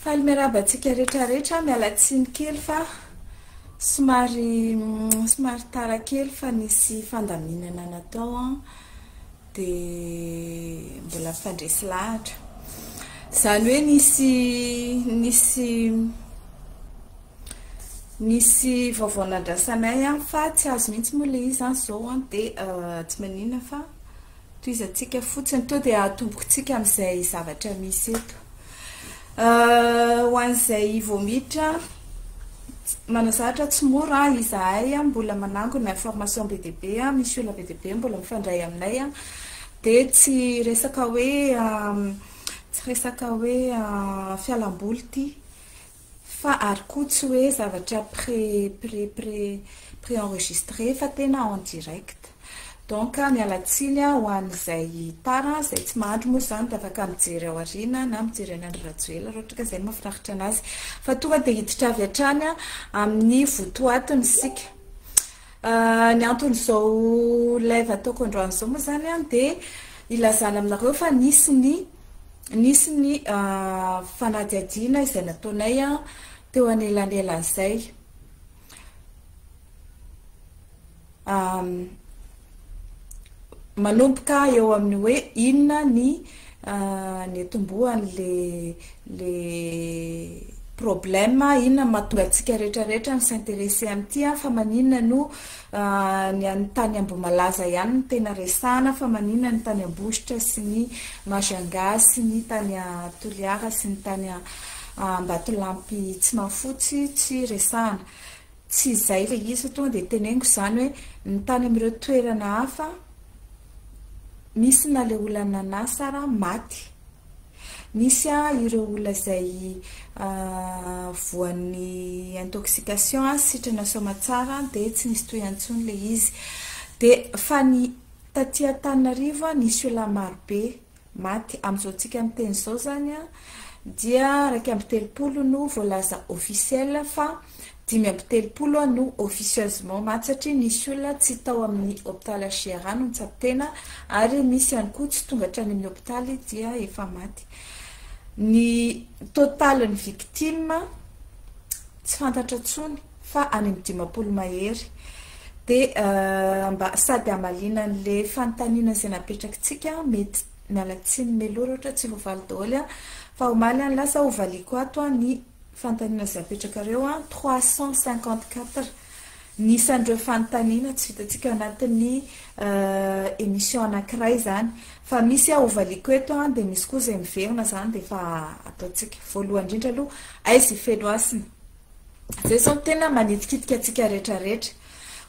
Faly miarabantsika rehetrarehetra mialatsiny kely fa somary tara kely fa nisy fandaminana natao dia mbola fandresy lahatra. Zany hoe nisy vaovao nandrasanay fa tsy azo mihitsy moa ilay izy zao dia tsy maninona fa toizatsika fotsiny to dia atombokontsika amin'izay zavatra misy eto. Ho an'izay vomitra manazatra tsy mora izahay mbola manango ny information be dia be misy olona be dia be mbola mifandray aminay dia tsy resaka hoe fialamboly ty fa ary koa tsy hoe zavatra pré-enregistré fa tena en direct. Donc mialatsiny ho an'izay tara izay tsy mahandro moa zany dia afaka mijery ao aoriana na mijery any Andry Rajoelina raha ohatra ka izay mahafinaritra anazy fa tonga dia hiditra avy hatrany amin'ny votoatiny isika. Ny anton'izao live ataoko androany izao moa zany dia ilazana aminareo fa nisy ny fanadihadiana izay nataonay teo anelan'izay. Manomboka eo amin'ny hoe inona ny atombohan'le problème, inona mahatonga antsika rehetrarehetra ny s'intéresser amin'ity fa maninona no ny tany Ambohimalaza ihany no tena resahana fa maninona ny tany Ambositra sy ny Majunga sy ny tany Toliara sy ny tany Ambatolampy tsy mafotsy tsy resahana. Tsy izay ilay izy tonga dia teneniko izany hoe ny tany amin'ireo toerana hafa misy na le olana nasara maty, misy ireo olona izay voan'ny intoxication sitrana somatsara dia tsy nisy toy antsony le izy. Dia fa ny taty Antananarivo nisy olona marobe maty amin'izao tsika miteny izao zany dia 230 no voalaza officiel fa 530 no officieusement maty satria nisy olona tsy tao amin'ny hôpital Chiara no mitsapitena ary misy ihany koa tsy tonga hatrany amin'ny hôpitaly dia efa maty. Ny totalin'ny victime tsy fantatra intsony fa any amin'ny 50 mahery dia mba sady hamalina an'le fanontaniana izay napetrakintsika mety mialatsiny meloa ohatra tsy voavaly daholo fa omaly lasa hovaliko ato ny fanontaniana izay napetrakareo 354 nisan'ireo fanontaniana tsy vitantsika anatin'ny émission anankiray zany fa misy hovaliko eto dia misy koa izay miverina zany dia efa ataontsika voalohany indrindra aloha aiza feno asina zay zao tena manetikitika atsika rehetrarehetra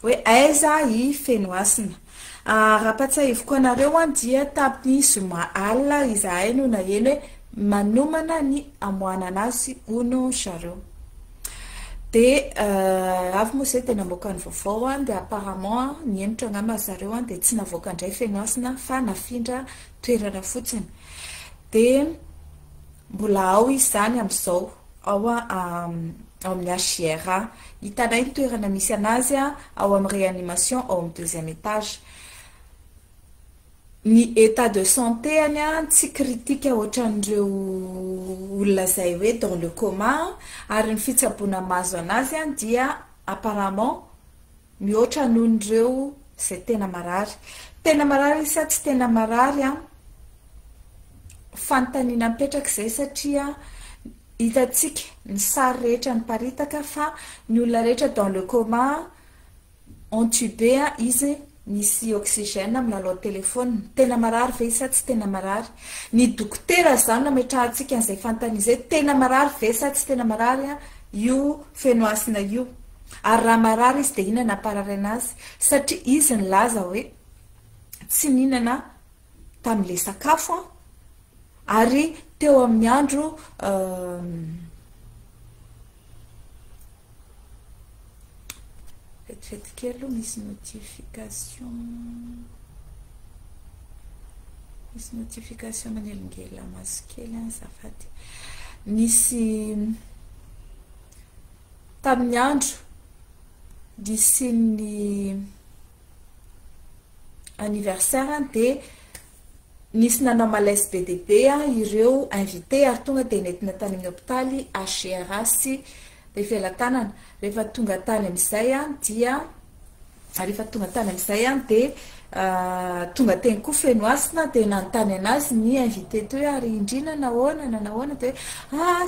hoe aiza feno asina. Raha-pahatsahivoko anareo dia tamin'ny zoma alina izahay no naheno hoe manomana ny amoana anazy hono zareo dia avy moa izay tena moka ny vaovao dia apparemment ny henitra angamba zareo dia tsy navoaka indray feno asina fa nafindra toerana fotsiny dia mbola ao izy zany amin'izao ao amin'ny HGR hitanay ny toerana misy anazy ao amin'ny réanimation ao amin'ny 2e étage. Ny état de santé tsy critique ohatran'ireo olona izay hoe dans le coma ary ny fitsaboana mahazo anazy dia apparemment mihoatra noho ireo izay tena marary sa tsy tena marary fanontaniana mipetraka izay satria hitantsika ny sary rehetra niparitaka fa ny olona rehetra dans le coma entubé izy misy oxygène milalao téléphone tena marary ve sa tsy tena marary. Ny dokotera zany nametrahantsika an'izay fanontaniana izay tena marary ve sa tsy tena marary io feno asina io ary raha marary izy dia inona naparary anazy satria izy nilaza hoe tsy nihinana tamin'ilay sakafo ary teo amin'ny andro fety kely aloha misy notification manelingela maso kely azafady misy tamin'ny andro d'ici ny anniversaire dia nisy nanao malaise be dia be ireo invité ary tonga dia nentina tany amin'ny hôpitaly HRS dia felatanana rehefa tonga tany amin'izay dia rehefa tonga tany amin'izay dia tonga teny koa fenoasina dia nanontany anazy ny invité teo ary indrina nahoana dia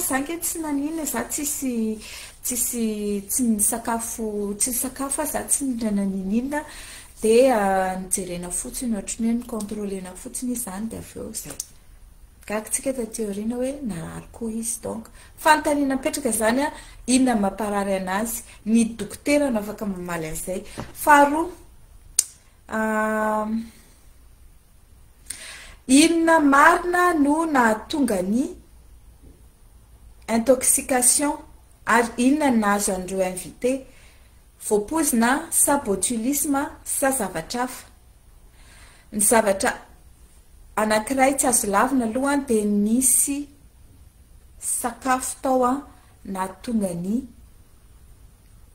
za nge tsy naninona za tsisy sakafo za tsy nindrana ninina dia nijerena fotsiny ohatrany hoe nicontrôlena fotsiny izany dia avy eo zay gagatsika tateoriana hoe narary koa izy donc fanontaniana mipetraka zany inona mamparary anazy ny dokotera no afaka mamaly an'izay faharoa inona marina no nahatonga ny intoxication ary inona nahazo an'ireo invité voapozina sa botulisme sa zavatra hafa ny zavatra anankiray tsy azo lavina aloha dia nisy sakafo tao nahatonga ny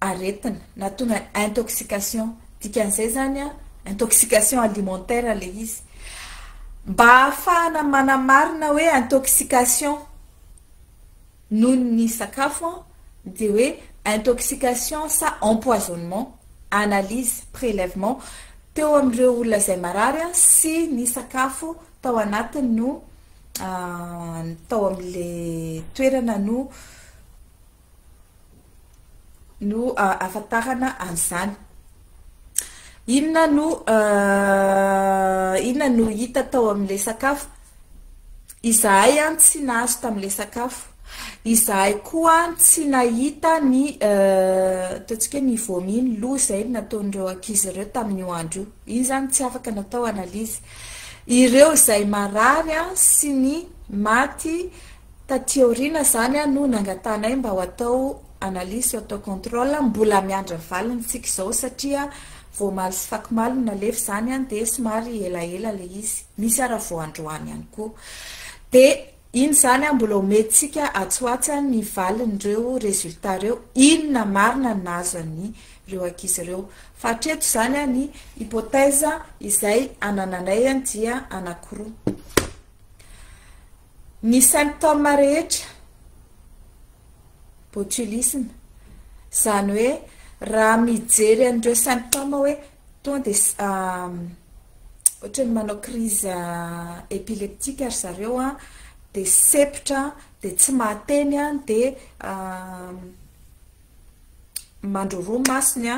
aretina nahatonga intoxication dikan'izay zany intoxication alimentaire le izy mba ahafahana manamarina hoe intoxication noho ny sakafo dia hoe intoxication sa empoisonnement analyse prélèvement teo amin'ireo olona izay marary sy ny sakafo tao anatiny no tao amin'le toerana no afatarana an'izany inona no hita tao amin'le sakafo izahay tsy nahazo tamin'le sakafo izahay koa tsy nahita ny ataontsika ny vomi ny loha izay nataon'ireo ankizy ireo tamin'io andro io iny zany tsy afaka natao analizy ireo izay marary sy ny maty tateoriana zany no nangatanay mba ho atao analizy atao contrôle mbola miandra valiny tsika izao satria voamaly sy fakimaly nalefa zany dia somary elaela le izy misy ara-voandroany ihany koa dia iny zany mbola omentsika atsoatsy ny valin'ireo résultat reo inona marina nazo any ireo ankizy ireo fa hatreto zany ny hypothèse izay anananay dia anankiroa ny symptôme rehetra botulisme zany hoe raha mijery an'ireo symptôme hoe tonga dia ohatrany manao crise épileptique ary zareo dia sepitra dia tsy mahateny dia mandroroa masony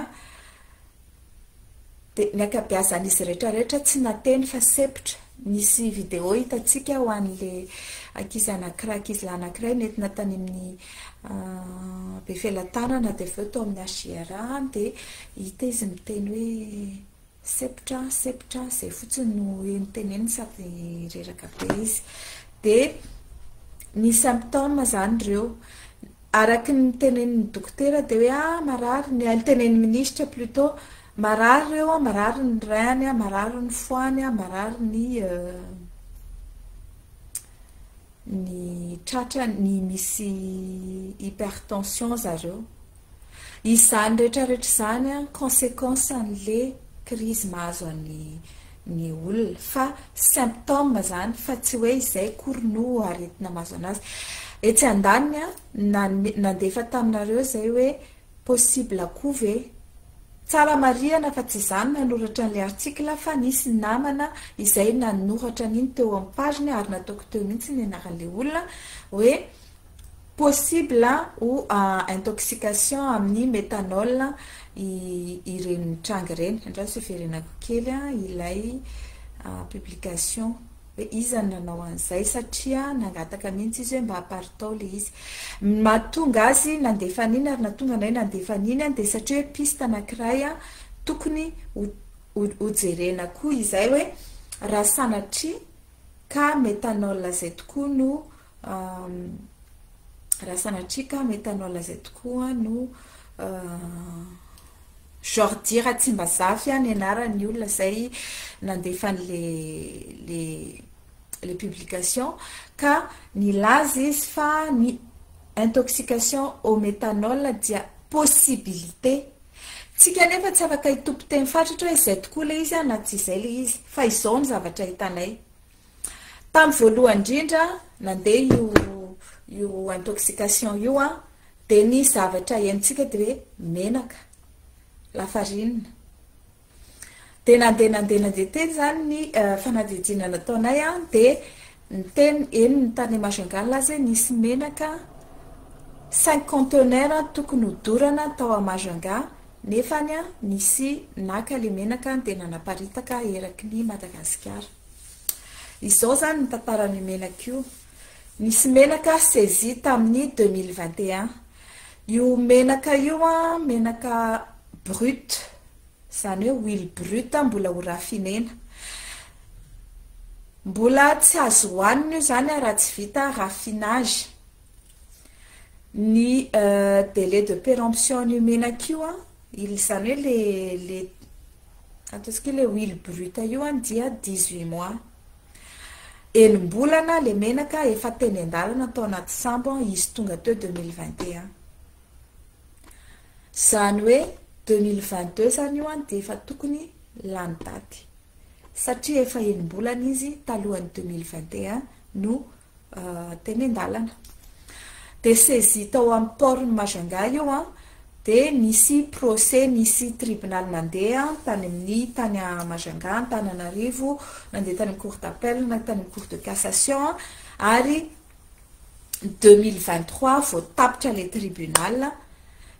dia ny akabeazan'izy rehetrarehetra tsy nateny fa sepitra nisy vidéo hitatsika ho an'le ankizy anankiray ankizy lahy anankiray nentina tany amin'ny be felatanana dia aveo tao amin'ny HRA dia hita izy miteny hoe sepitra zay fotsiny no niteneny sady reraka be izy dia ny symptôme zany ireo araky ny tenen'ny dokotera dia hoe marary ny tenen'ny ministre plutôt marary ireo marary ny reiny marary ny foany marary ny tratra ny misy hypertension zareo izany rehetrarehetra zany conséquence an'le crise mahazo ny olona fa symptôme zany fa tsy hoe izay kory no aretina mahazo anazy etsy andaniny nandefa taminareo zay hoe possible koa ve tsara mariana fa tsy zany nanoratra n'le article fa nisy namana izay nanoratra n'iny teo amin'ny paginy ary nataoko teo mihitsy ny anaran'le olona hoe possible ou intoxication amin'ny méthanol ireny mitranga ireny andra sy ferenako kely ilay publication hoe izany nanao an'izay satria nangataka mihitsy izy hoe mba apartao le izy mahatonga azy nandefa an'iny ary natonga anay nandefa an'iny dia satria hoe piste anankiray tokony hojerena koa izay hoe raha sanatria ka méthanol zay tokoa no raha sanatria ka méthanol zay tokoa no Jordi tsy mba zafy ny anarany olona zay nandefa le publication ka nilaza izy fa ny intoxication au méthanol dia possibilité tsika nefa tsy afaka hitompo teny fatratra hoe izay tokoa le izy na tsy izay le izy fa izao ny zavatra hitanay Tam voalohany indrindra nandeha io intoxication io de ny zavatra iaintsika de hoe menaka lafarinina de nandeha teny zany ny fanadidina nataonay de ny teny eny ny tany Majunga laza nisy menaka 5 conteneurs tokony hodorana tao a Majunga nefany nisy naka le menaka de nanaparitaka eraky ny Madagasikara. Izao zany ny tantaran'ny menaka io. Nisy menaka saisie tamin'ny 2021. Io menaka io menaka brut, zany hoe huile brute mbola ho raffinena. Mbola tsy azo hohanina io zany raha tsy vita raffinage. Ny délai de péremption io menaka io zany hoe le huile brute io dia 18 mois. Enim-bolana le menaka efa teny andalana tao anaty sambo izy tonga teo 2021. Zany hoe 2022 zany io de efa tokony lany daty satria efa enim-bolana izy talohan'ny 2021 no teny andalana. De saisie tao amin'ny port Majunga io de nisy procès, nisy tribunal nandeha tany amin'ny tany a Majunga, Antananarivo, nandeha tany amin'ny cour d'appel, na tany amin'ny cour de cassation ary 2023 vao tapitra le tribunal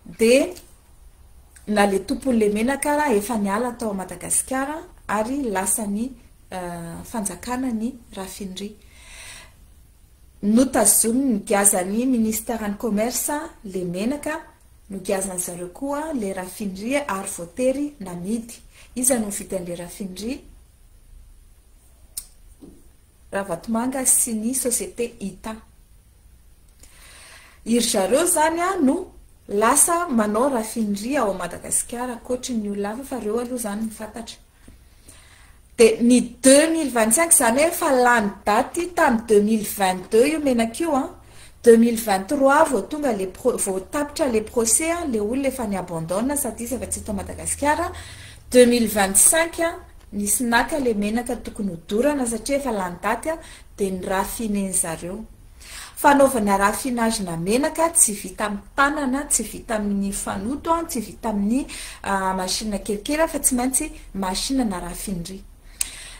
de na le tompon'le menaka efa niala tao Madagasikara ary lasa ny fanjakana ny raffinerie. Notazominy nigiazan'ny ministère ny commerce le menaka, nogazana zareo koa le raffinerie ary voatery namidy. Iza no vidan'le raffinerie? Ravatomanga sy ny société Ita. Iry zareo zany no lasa manao raffinerie ao Madagasikara koatry ny olona hafa fa reo aloha zany mifantatra. De ny 2025 zany hoe fa lany daty tamy 2022 io menaka io 2023 vao tonga le vao tapitra le procès le olona efa ny abandonne sady izy efa tsy eto Madagasikara. 2025 nisy naka le menaka tokony hodorana satria efa lany daty de ny raffineny zareo. Fanaovana raffinage na menaka tsy vita amin'ny tanana, tsy vita amin'ny fanoto, tsy vita amin'ny machine kelikely fa tsy maintsy machine na raffinerie.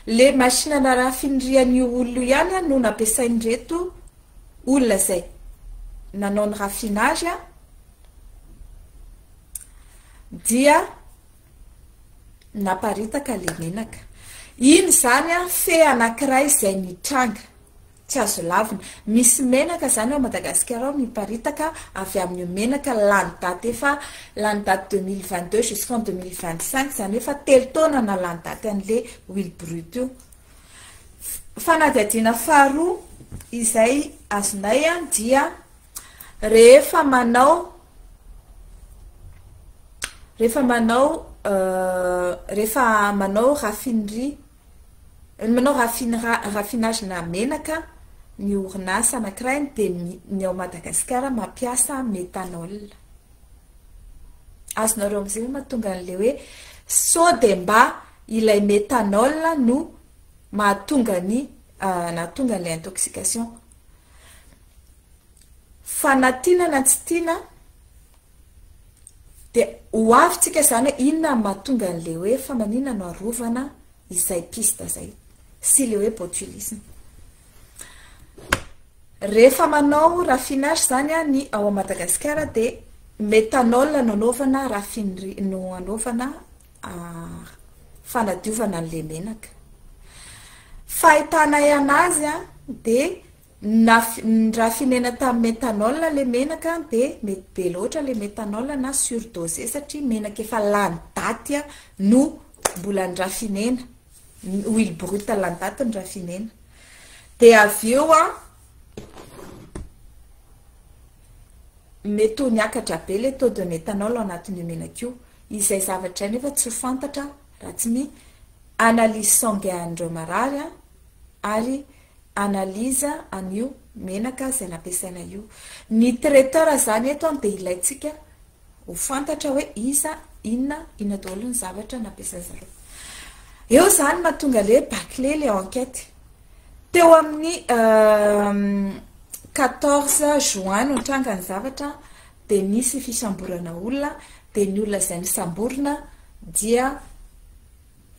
Le machine na raffinerie ny olona ihany no nampiasain'reto olona zay nanao ny raffinage dia naparitaka le menaka. Iny zany fe anankiray izay nitranga tsy azo lavina. Misy menaka zany ao Madagasikara ao miparitaka avy amin'ny menaka lany daty efa lany daty 2022 jusqu'en 2025 zany efa telo taona na lany daty an'le huile brute io. Fanadihadiana faharoa izay azonay dia rehefa manao raffinerie, manao raffinage na menaka ny orinasa anankiray de ny ao Madagasikara mampiasa méthanol. Azonareo amizay mahatonga an'le hoe sao de mba ilay méthanol no mahatonga ny nahatonga an'le intoxication. Fanatinana tsy tiana de ho avitsika zany inona mahatonga an'le hoe fa manina no arovana izay piste zay sy le hoe botulisme. Rehefa manao raffinage zany ny ao Madagasikara de méthanol no anaovana raffinerie no anaovana fanadiovana an'le menaka. Fahitanay anazy de raffinena tamin'ny méthanol le menaka de mety be loatra le méthanol na surdosé satria menaka efa lany daty no mbola ny raffinena. Huile brute lany daty ny raffinena. De avy eo mety ho niakatra be le taux de méthanol ao anatin'io menaka io. Izay zavatra nefa tsy fantatra raha tsy ny analyse sanguin-ndreo marary ary analyse an'io menaka izay nampiasaina io. Ny traiteur zany eto de ilaitsika ho fantatra hoe inona daholo ny zavatra nampiasaina zareo. Eo zany mahatonga le bâclé le enquête. teo amin'ny 14 juin no trangany zavatra de nisy fisamborana olona de ny olona izay misamborona dia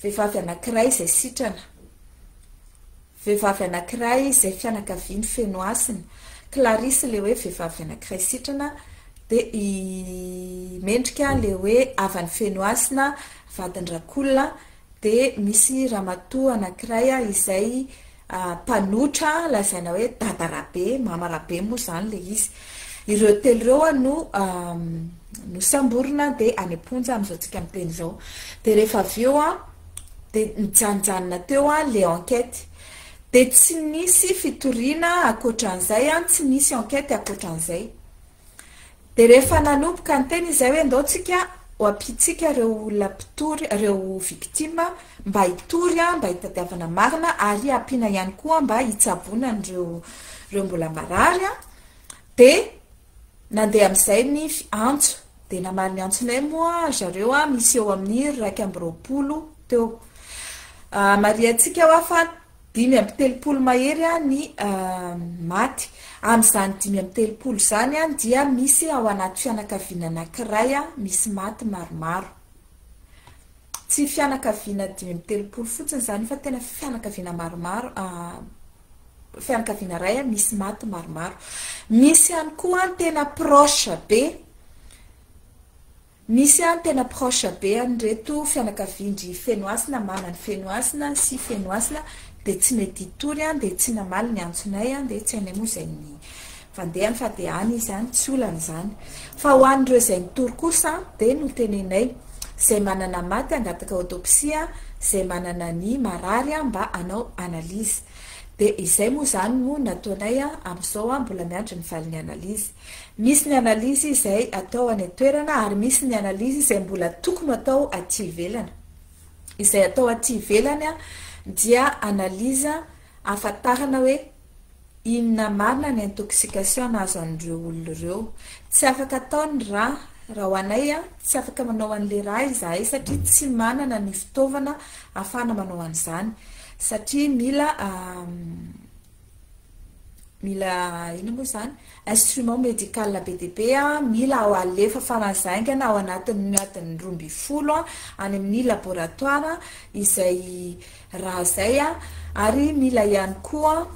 vehivavy anankiray izay sitrana vehivavy anankiray izay fianakaviany fenoasina Clarisse le hoe vehivavy anankiray sitrana de mendrika le hoe avany fenoasina vadin-drakolona de misy ramatoa anankiray izay mpanotra lazaina hoe dadarabe mamarabe moa zany le izy ireo telo ireo no samborona de any Amponja amizao tsika miteny zao de rehefa avy eo de nijanjanona teo le enquête de tsy nisy fitoriana akoatran'izay tsy nisy enquête akoatran'izay de rehefa nanomboka ny teny izay hoe ndao tsika hoampitsika ireo olona mpitory ireo victime mba hitory mba hitadiavana marina ary ampiana ihany koa mba hitsabona ireo mbola marary de nandeha amin'izay ny antso de namaly ny antsonay moa zareo misy eo amin'ny 220 teo mariantsika ho afa 530 mahery ny maty amin'izany 530 zany dia misy ao anaty fianakaviana anankiray misy maty maromaro tsy fianakaviana 530 fotsiny zany fa tena fianakaviana maromaro fianakaviana ray misy maty maromaro misy ihany koa tena proche be misy tena proche be andreto fianakavindry fenoasina manany fenoasina sy fenoasina de tsy mety hitory de tsy namaly ny antsonay de tsy anay moa zay ny fandehany fa de any izany tsy olana zany fa ho an'ireo zay nitory kosa de no tenenay zay manana maty angataka autopsia zay manana ny marary mba anao analyse de izay moa zany no nataonay am'izao mbola miandry ny valin'ny analyse misy ny analyse izay atao any toerana ary misy ny analyse izay mbola tokony atao aty ivelana izay atao aty ivelany dia analyse afatarana hoe inona marina ny intoxication nazo an'ireo olona ireo tsy afaka ataony raha ho anay tsy afaka manao an'le raha izahay satria tsy manana ny fitaovana afana manao an'izany satria mila ino moa zany instrument médical be de be mila ao alefa fanazaingana ao anatin'ny 12 any amin'ny laboratoire izay raha zay ary mila ihany koa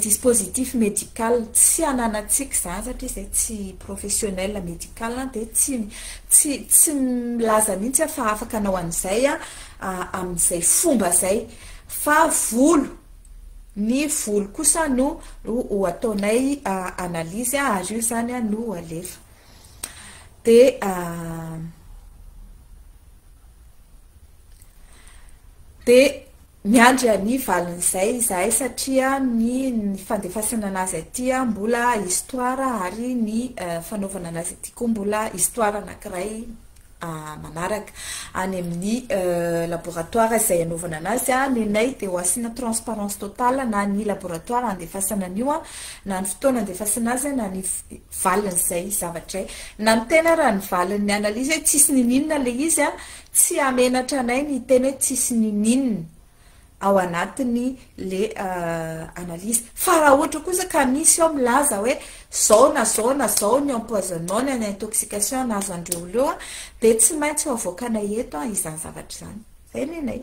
dispositif médical tsy ananatsika zany satria zay tsy professionnel médical de tsy milaza mihitsy fa afaka anao an'izay amin'izay fomba zay fa ny volo kosa no ataonay analyse ary io zany no alefa de miandry any valin'izay izahay satria ny fandefasana anazy aty mbola histoire ary ny fanaovana anazy aty koa mbola histoire anankiray manaraka any amin'ny laboratoire izay anaovana anazy nenay de ho asina transparence totale na ny laboratoire andefasana an'io na ny fotoana andefasana azy na ny valin'izay zavatray na ny tena raha ny valin'ny analyse hoe tsisy nininona le izy tsy amenatra anay ny teny hoe tsisy nininona ao anatiny le analyse fa raha ohatra kosa ka misy ao milaza hoe zao ny empoisonnement ny intoxication nazo andreo leo de tsy maintsy ho avoakanay eto izany zavatra zany zay nenay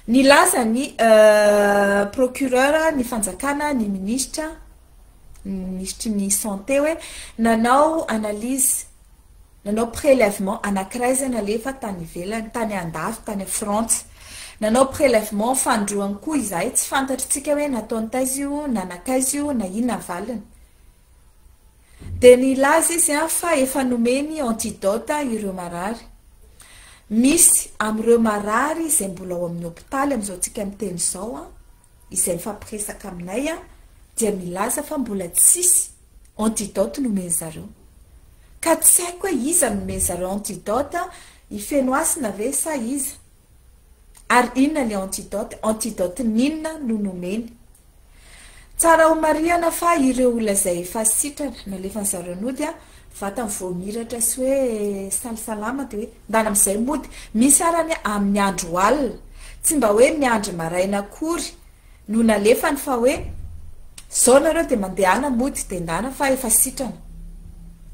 nilaza ny procureur ny fanjakana ny ministre ny santé hoe nanao analyse nanao prélèvement anankiray zay nalefa tany ivelany tany andafy tany France nanao prélèvement fandroany koa izahay tsy fantatritsika hoe nataony taizy io nanakaizy io na ina valiny de nilaza izy fa efa nomeny antidote ireo marary misy am'ireo marary izay mbola ao amin'ny hôpitaly am'izao tsika miteny zao izay mifampiresaka aminay dia milaza fa mbola tsisy antidote nomeny zareo ka tsy haiko hoe iza nomeny zareo antidote ifenoasina ve sa iza ary inona le antidote ninona no nomeny tsara ho mariana fa ireo olona zay efa sitrana nalefa ny zareo nody vatany voamiratra sy hoe salisalama de hoe ndana amin'izay mody misy arany amin'ny andro alina tsy mba hoe miandry maraina akory no nalefany fa hoe zao nareo de mandehana mody de ndana fa efa sitrana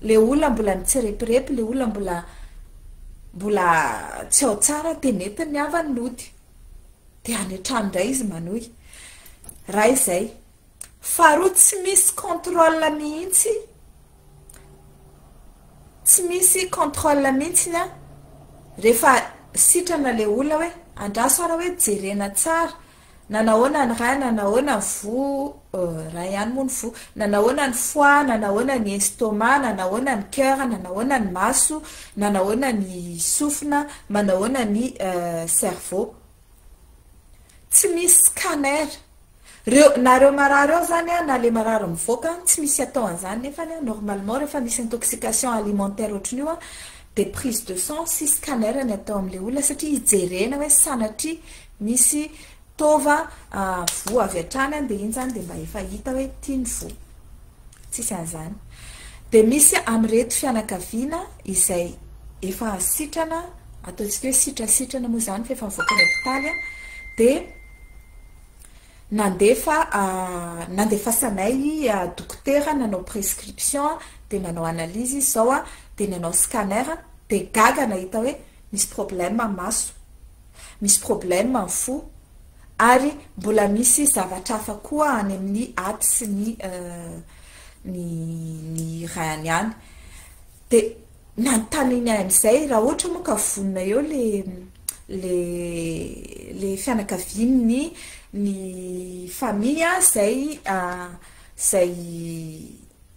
le olona mbola nitsirepirepy le olona mbola tsy ao tsara de nety ny avany lody de anetrany ndray izy manoy raha izay faharoa tsy misy contrôle mihitsy tsy misy contrôle mihitsy a rehefa sitrana le olona hoe andrasara hoe jerena tsara nanahoana ny ray nanahoana ny vo raha ihany moa ny vo nanahoana ny foie nanahoana ny estomac nanahoana ny cœur nanahoana ny maso nanahoana ny sofina manahoana ny cerveau tsy misy scanner nareo marary eo zany a na le marary mivoaka tsy misy atao an'izany nefa normalement rehefa misy intoxication alimentaire ohatrany io a de prise de sang sy scanner ny atao am'le olona satria hijerena hoe sanatry misy tova vo avy atrany de iny zany de mba efa hita hoe tiany vo tsisy an'izany de misy amreto fianakaviana izay efa sitrana ataontsika hoe sitrasitrana moa zany fa efa mivoaka ny hôpitaly de nandefasanay dokotera nanao prescription de nanao analyse zao de nanao scanner de gaga nahita hoe misy problème maso misy problème ny fo ary mbola misy zavatra hafa koa any amin'ny aty sy ny rany any de nantaniny am'izay raha ohatra moa ka vonina eo le fianakaviany ny famille zay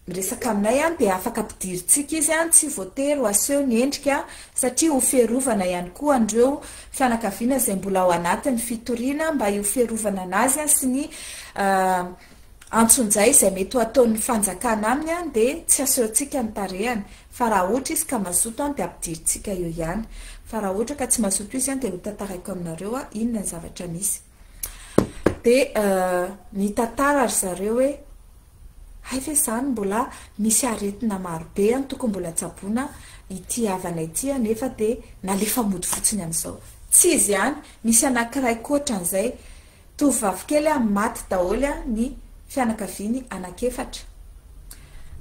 miresaka aminay de afaka ampidiritsika izy tsy voatery aseho ny endrika satria ho fierovana ihany koa andreo fianakaviana zay mbola ao anatin'ny fitoriana mba io fierovana anazy sy ny antsonjay zay mety ho ataon'ny fanjakana aminy de tsy asehontsika ny tarehany fa raha ohatra izy ka mazoto de ampidiritsika eo ihany fa raha ohatra ka tsy mazoto izy de ho tantaraiko aminareo inona ny zavatra misy de ny tantara ry zareo hoe hay ve zany mbola misy aretina marobe tokony mbola tsaboina ity havana ity nefa de nalefa mody fotsiny am'izao tsy izy ihany misy anankiray koatra an'izay tovavy kely maty daholo ny fianakaviany anakefatra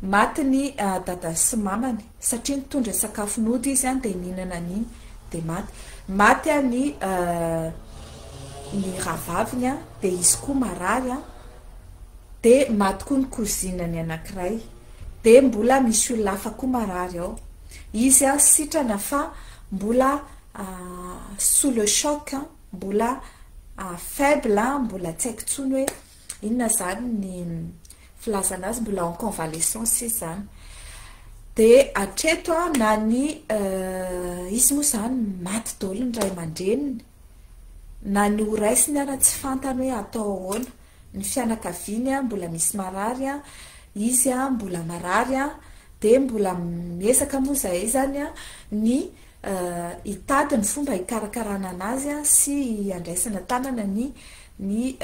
maty ny dada sy mamany satria nitondra sakafon'ody izy de ninana an'iny de maty ny rahavaviny de izy koa marary de maty koa ny kozinany anankiray de mbola misy olona hafa koa marary ao izy sitrana fa mbola sous le choc mbola faible mbola tsy haiko tsony hoe inona zany ny filazana azy mbola en convalescence zany de atreto na ny izy moa zany maty daholo ny ray aman-dreniny na ny horaisiny ana tsy fantany hoe atao ahoana ny fianakaviany mbola misy marary izy mbola marary de mbola miesaka moa zay zany ny hitady ny fomba hikarakarana anazy sy andraisana tanana ny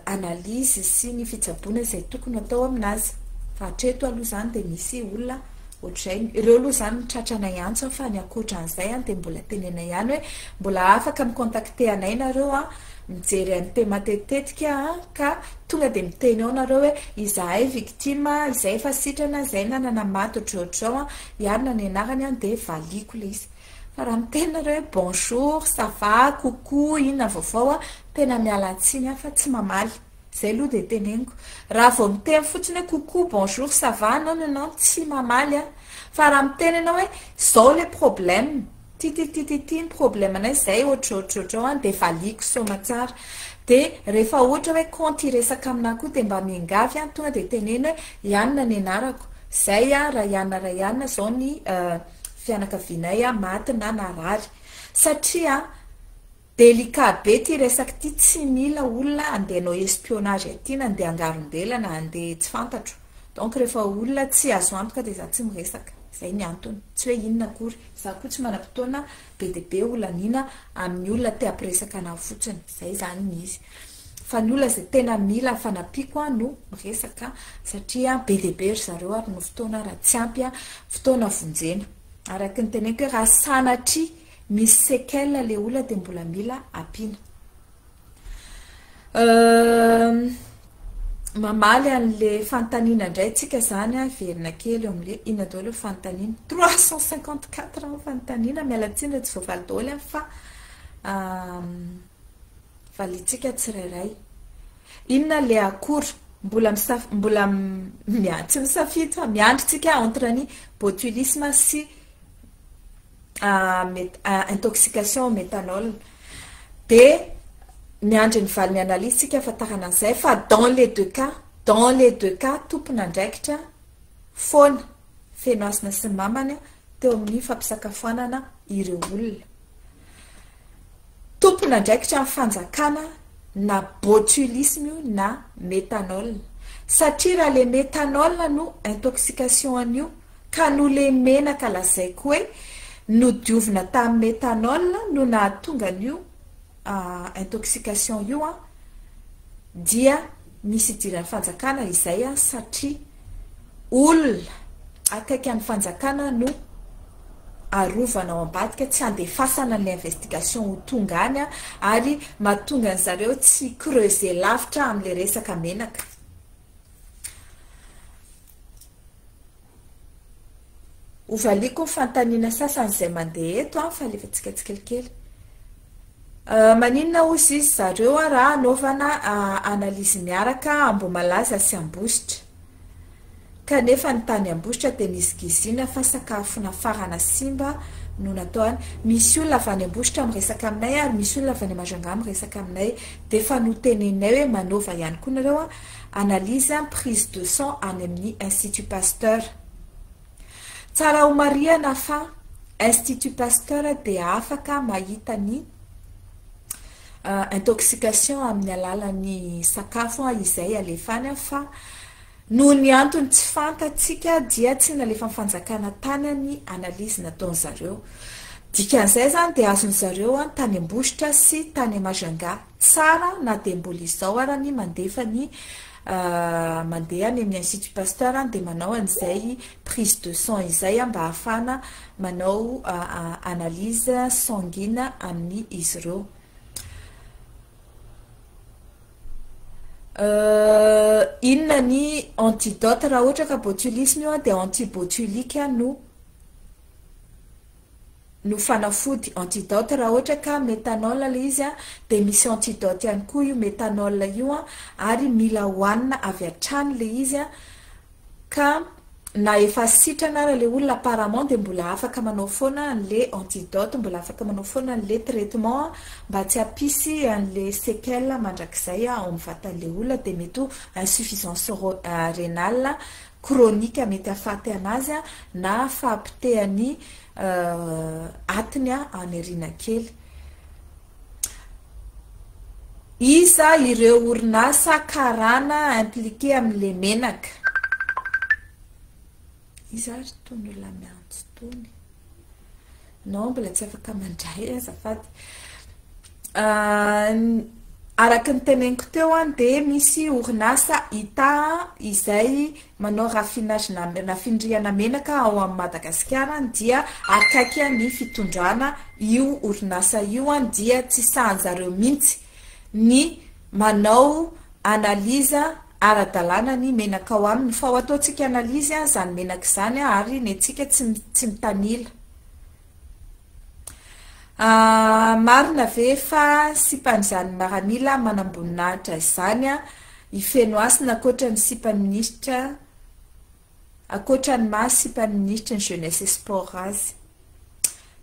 analyse sy ny fitsaboana zay tokony atao aminazy fa hatreto aloha zany de misy olona ohatr'izay ireo aloha zany mitratrana antso fa ny akoatra an'izay de mbola tenena ihany hoe mbola afaka micontacte anay nareo mijery an'te matetetika ka tonga de miteny ao nareo hoe izahay victime izay efa sitrana izay nanana maty ohatrohatrao ihany ny anarany de valiko le izy fa raha miteny nareo hoe bonjour ça va coucou inona vaovao tena mialantsiny fa tsy mamaly zay aloha de teneniko raha vao miteny fotsiny hoe coucou bonjour ça va non tsy mamaly fa raha miteny anao hoe zao le problème titititity ny problème anay zay ohatrohatrao de valiko soma tsara de rehefa ohatra hoe compte iresaka aminah koa de mba miangavy tonga de teneny hoe ianona ny anarako zay raha ianina zao ny fianakavinay maty na narary satria délicat be ty resaky ty tsy mila olona andehanao espionnage aty na andeha angarombela na andeha tsy fantatro donc rehefa olona tsy azo antoka de za tsy miresaka zay ny antony tsy hoe inona akory za koa tsy manam-potoana be de be olanina amin'ny olona te ampiresaka na fotsiny zay zany ny izy fa ny olona zay tena mila fanapiko no miresaka satria be de be ry zareo ary no fotoana raha tsy ampy fotoana vonjena araky ny teneniko hoe raha sanatry misy séquelle le olona de mbola mila apina mamaly an'le fantanina indray tsika zany a verina kely eo am'le ina daholo fantanina 354 fantanina mialatsindra tsy voavaly daholo a fa valitsika tsirairay inona le akora mbola tsy misafidy fa miandritsika entre ny botulisme sy intoxication méthanol de miandry ny valy ny analyse tsika fatarana an'izay fa dans les deux cas tompona andraikitra foana fenoasina sy mamany teo amin'ny fampisakafoanana ireo olona tompona andraikitra amin'ny fanjakana na botulisme na méthanol satria raha le méthanol no intoxication an'io ka no le menaka lazaiko hoe no diovina tamin'ny méthanol no nahatonga an'io intoxication io dia misy idiran'ny fanjakana izay satria olona akaiky an'ny fanjakana no arovana ao ambadika tsy andefasana ny investigation ho tonga any ary mahatonga ny zareo tsy creuser lavitra amin'le resaka menaka ovaliko fantanina sasany izay mandeha eto fa alefatsika tsikelikely maninona ozy izy zareo raha anaovana analyse miaraka ambo malaza sy ambositra kanefa ny tany ambositra dia misy gizina fa sakafona farana simba no nataony misy olona avy any ambositra miresaka aminay ary misy olona avy any Majunga miresaka aminay dia fa notenenay hoe manaova ihany koa nareo analyse prise de sang any amin'ny Institut Pasteur tsara ho mariana fa Institut Pasteur dia afaka mahita ny intoxication amin'ny alalan'ny sakafo izay alefany fa no ny antony tsy fantatsika dia tsy nalefa mifanjakana tany ny analyse nataony zareo dikan'izay zany dia azony zareo tany ambositra sy tany Majunga tsara na dia mbola izao ara ny mandefa ny mandeha any amin'ny Institut Pasteur dia manao an'izay prise de sang izay mba ahafana manao analyse sanguine amin'ny izy ireo inona ny antidote raha ohatra ka botulisme io dia antibotulique no fanafody antidote raha ohatra ka méthanol le izy dia misy antidote ihany koa io méthanol io ary mila hoanina avy hatrany le izy ka na efa sitrana raha le olona apparemment dia mbola afaka manao foana an'le antidote mbola afaka manao foana an'le traitement mba tsy hampisy an'le séquelle mandrakizay ao amin'ny vatan'le olona dia mety insuffisance rénale chronique mety ahafaty anazy na fahampitehany atiny aneriana kely iza ireo orinasa karana impliqué amin'le menaka izy ary tony olona miantso tony no mbola tsy afaka mandray azafady araka ny teneniko teo dia misy orinasa hita izay manao rafindriana menaka ao amin'ny Madagasikara dia akaiky ny fitondrana io orinasa io dia tsy sahanjareo mihitsy ny manao analyse ara-dalàna ny menaka ao aminy fa ho ataontsika analyse zany menaka izany ary ny antsika tsy mitanila marina ve fa sipan'izany maranila manamboninahitra izany hifenoasina akoatra ny sipan'ny ministra akoatra ny maha sipan'ny ministra ny jeunesse et sport azy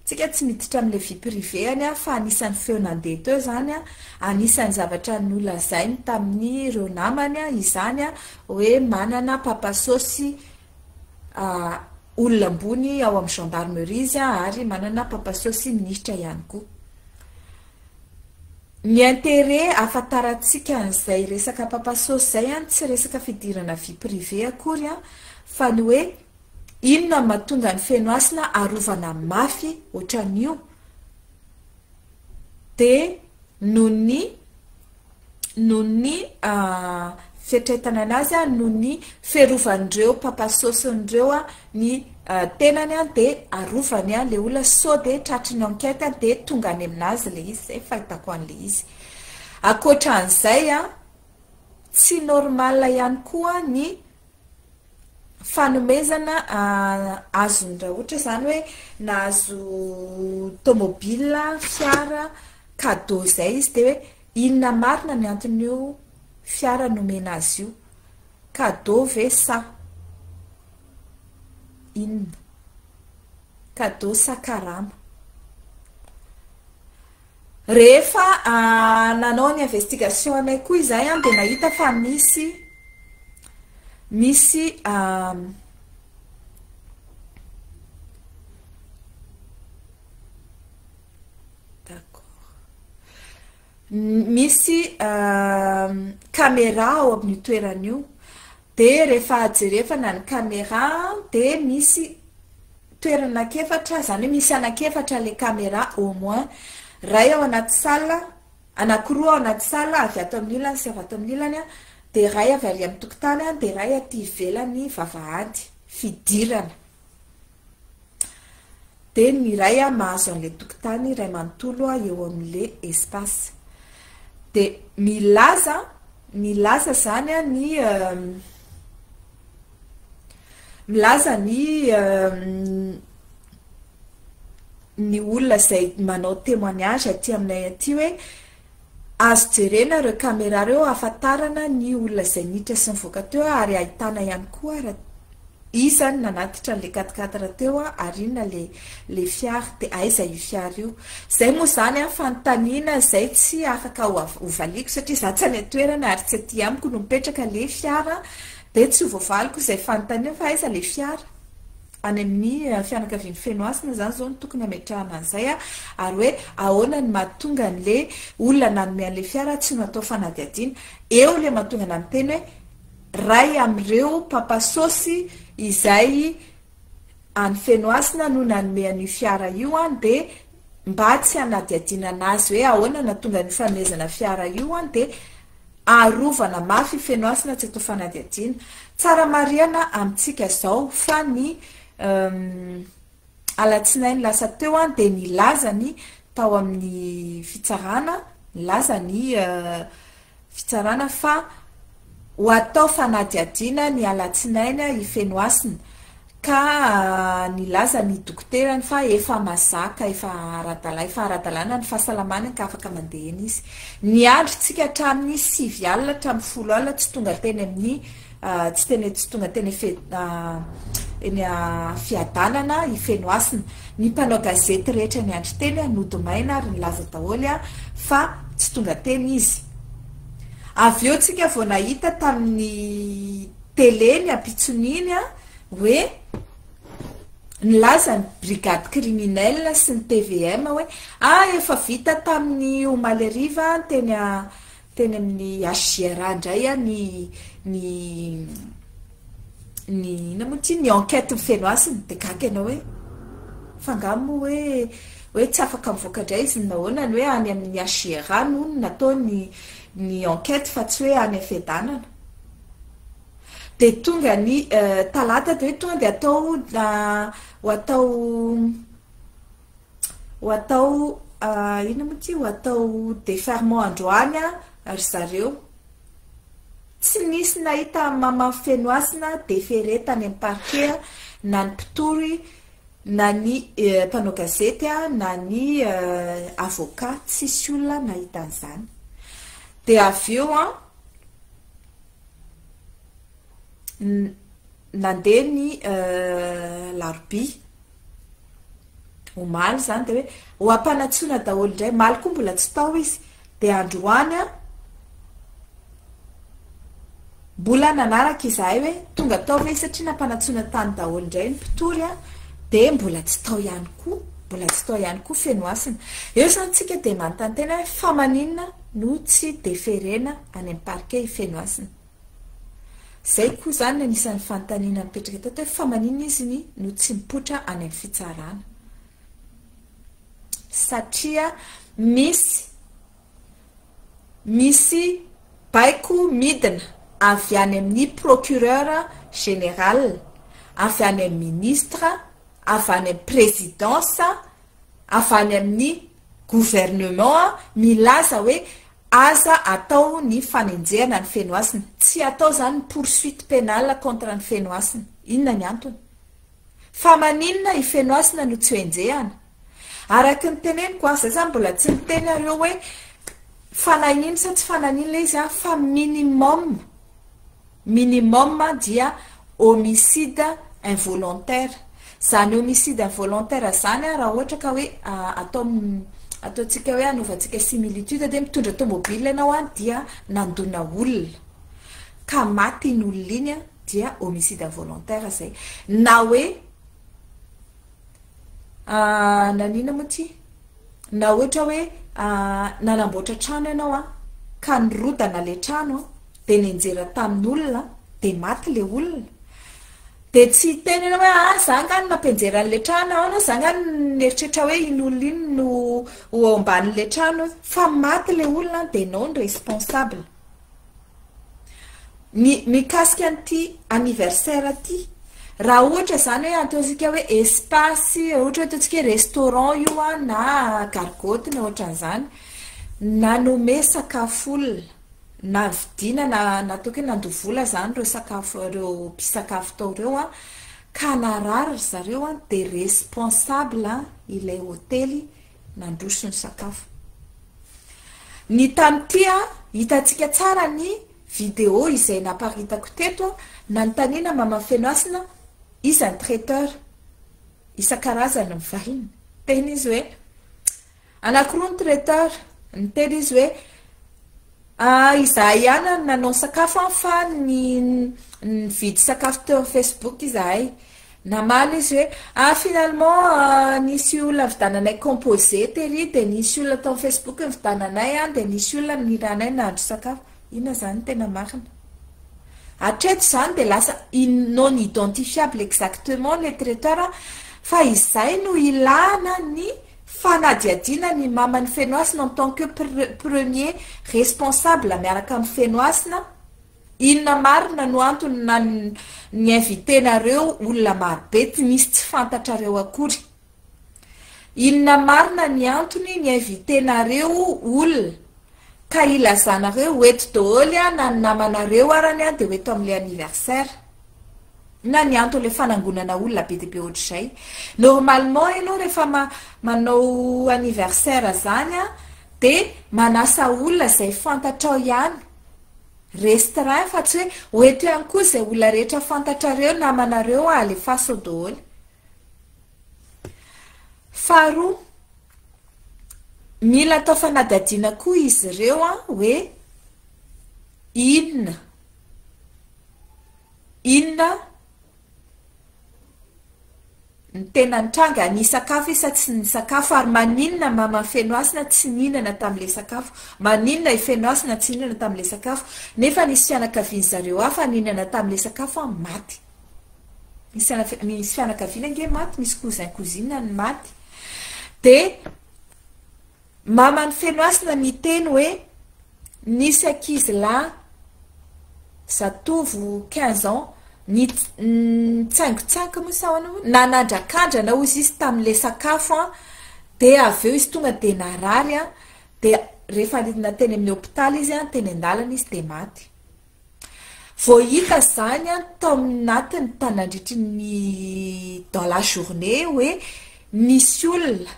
tsika tsy miditra amin'le vie privé any fa anisan'ny feo nandeha teo zany anisan'ny zavatra nolazainy tamin'ny ireo namany izany hoe manana papasosy olona ambony ao amin'ny gendarmerie izy ary manana papasosy ministra ihany koa ny intérêt afataratsika an'izay resaka papasosy zay tsy resaka fidirana vie privé akory fa ny hoe inona mahatonga ny fenoasina arovana mafy ohatran'io dia noho ny fiatretana anazy noho ny fiarovandreo papasosindreo ny tenany dia arovany le olona sao dia tratry ny enquête dia tonga any aminazy le izy zay fahitako an'le izy akoatran'izay a tsy normal ihany koa ny fanomezana azondra ohatra zany hoe nahazo tomobile fiara cadeau zay izy de hoe inona marina ny anton'io fiara nomena azy io cadeau ve sa inona cadeau sa karama rehefa nanao ny investigation anay koa izay de nahita fa misy misy caméra ao amin'ny toeran'io de rehefa jerefana ny caméra de misy toerana anakefatra zany hoe misy anakefatra le caméra au moins ray ao anaty sala anankiroa ao anaty sala avy ato amin'ny ilany sy avy ato amin'ny ilany de ray avy ary amin'ny tokotany de ray aty ivelany vavahady fidirana de ny ray mahazo an'le tokotany ray manontolo eo amin'le espace de milaza zany milaza ny olona zay manao témoignage aty aminay aty hoe azo jerena reo caméra reo afatarana ny olona zay nitra sy mivoaka teo ary ahitana ihany koa raha izany nanatitra le 4x4 teo arina le fiara de aiza io fiara io zay moa zany fanontaniana zay tsy afaka hovaliko satria za tsy any toerana ary tsy aty amiko no mipetraka le fiara de tsy hovoavaliko zay fanontaniana fa aiza le fiara any amin'ny fianakavian'ny Fenoasina zany zao ny tokony ametrahana an'izay ary hoe ahoana ny mahatonga an'le olona nanome an'le fiara tsy natao fanadihadiana eo le mahatonga na miteny hoe ray am'ireo papasosy izay any Fenoasina no nanome an'io fiara io de mba tsy hanadihadiana anazy hoe ahoana natonga ny fanomezana fiara io de arovana mafy Fenoasina tsy atao fanadihadiana tsara mariana amintsika zao fa ny alatsinainy lasa teo de nilazany tao amin'ny fitsarana nilazany fitsarana fa ho atao fanadihadiana ny alatsinainy i Fenoasina ka nilaza ny dokoterany fa efa mazaka efa aradalana ny fahasalamana ka afaka mandehana izy ny androtsika hatramin'ny 9 alina hatramin'ny 10 alina tsy tonga teny amin'ny tsy tonga teny eny fiadanana i Fenoasina ny mpanao gazety rehetra ny andro teny nodimaina ary nilaza daholo fa tsy tonga teny izy avy eo tsika vao nahita tamin'ny télé ny ampitsoniny hoe nilaza ny brigade criminelle sy ny TVM hoe efa vita tamin'ny Omaleriva teny amin'ny HGR ndray ny enquête Fenoasina de gaga anao hoe fangamo hoe tsy afaka mivoaka ndray izy nahoana ny hoe any amin'ny HGR no natao ny enquête fa tsy hoe any fiadanana de tonga ny talata de hoe tonga de atao ina moa ho atao déferment androany ary zareo tsy nisy nahita mama Fenoasina deféré tany amin'ny parquet na ny mpitory na ny mpanao gazety na ny avocat tsisy olona nahita an'izany de avy eo nandeha ny larobia omaly zany de hoe ho ampanatsona daholo indray maly koa mbola tsy tao izy de androany mbola nanaraka izahay hoe tonga tao ve satria nampanatsona tany daholo indray ny mpitory de mbola tsy tao ihany koa Fenoasina eo zany tsika de manontantena hoe fa maninona no tsy deferena any amin'ny parquet i Fenoasina zay koa zany anisan'ny fanontaniana mipetraka eto hoe fa maninona izy no tsy mipotra any amin'ny fitsarana satria misy baiko midina avy any amin'ny procureur général avy any amin'ny ministre avy any amin'ny présidence avy any amin'ny gouvernement milaza hoe aza atao ny fanenjehana ny feno asina, tsy atao zany poursuite pénale contre ny feno asina. Inona ny antony? Fa maninona ifeno asina no tsy enjehana? Araky ny teneniko zay zany mbola tsy miteny areo hoe fanahiny sa tsy fanahiny le izy fa minimum dia homicide involontaire. Zany homicide involontaire zany raha ohatra ka hoe ataotsika hoe anovantsika similitude dia mitondra tomobile ianao dia nandona olona ka maty ny olona iny dia homicide involontaire zay. Na hoe nanina moa ty, na ohatra hoe nanamboatra trano ianao ka nirodana le trano dia nenjera tamin'olona dia maty le olona, dia tsy teny ianao hoe za ngany nampenjera an'le trano anao, za ngany neritreritra hoe iny olona iny no ho ambanin'le trano, fa maty le olona dia non responsable. Mikasika an'ity anniversaire ty, raha ohatra zany hoe ataontsika hoe espace, ohatra hoe ataontsika restaurant io na gargote na ohatran'izany, nanome sakafo olona na vidina na toky nandovola zany reo sakafo, reo mpisakafo tao reo ka narary zareo dia responsable ilay hôtely nandroso ny sakafo. Ny tam'ty hitantsika tsara ny vidéo izay naparitako teto nanontaniana mamafeno asina isan'ny traiteur isan-karazany ny vahiny, teny izy hoe anakiroa ny traiteur, ny teny izy hoe izahay ihany nanao sakafo fa ny vidy sakafo teo Facebook izahay. Namaly izy hoe finalement nisy olona vidananay composé tery dia nisy olona tao Facebook vidananay dia nisy olona niranay nandro sakafo. Inona zany tena marina? Hatreto zany dia lasa non identifiable exactement le traiteur fa izay no ilana ny fanadiadiana ny maman'ny feno asina en tant que premier responsable miaraka amin'ny feno asina. Inona marina no antony na ny invitenareo olona marobe tsy misy tsy fantatrareo akory? Inona marina ny antony ny invitenareo olona ka ilazanareo eto daholo na ny namanareo arany dia eto amin'ilay anniversaire? Na ny antony le fanangonana olona be dia be ohatr'izay. Normalement ianao rehefa manao anniversaire zany dia manasa olona izay fantatrao ihany, restreint, fa tsy hoe eto ihany koa izay olona rehetra fantatrareo namanareo alefaso ao daholo. Faharoa, mila atao fanadadiana koa izy ireo hoe inona ny tena nitranga ny sakafo isa tsy ny sakafo, ary maninona mamafeno asina tsy nihinana tamin'ilay sakafo, maninona ifeno asina tsy nihinana tamin'ilay sakafo, nefa nisy fianakaviany zareo hafa nihinana tamin'ilay sakafo maty. Misy fianakaviana nge maty, misy cousin cousine ny maty. Dia mamany feno asina miteny hoe nisy ankizy lahy zatovo 15 ans nitsaingotsaingo moa sahoana nanandrakandrana ozy izy tamin'ilay sakafo dia avy eo izy tonga dia narary dia rehefa nateny amin'ny hôpitaly izy teny an-dalana izy dia maty. Vao hita zany tao aminatiny tanandritry ny dans la journée hoe nisy olona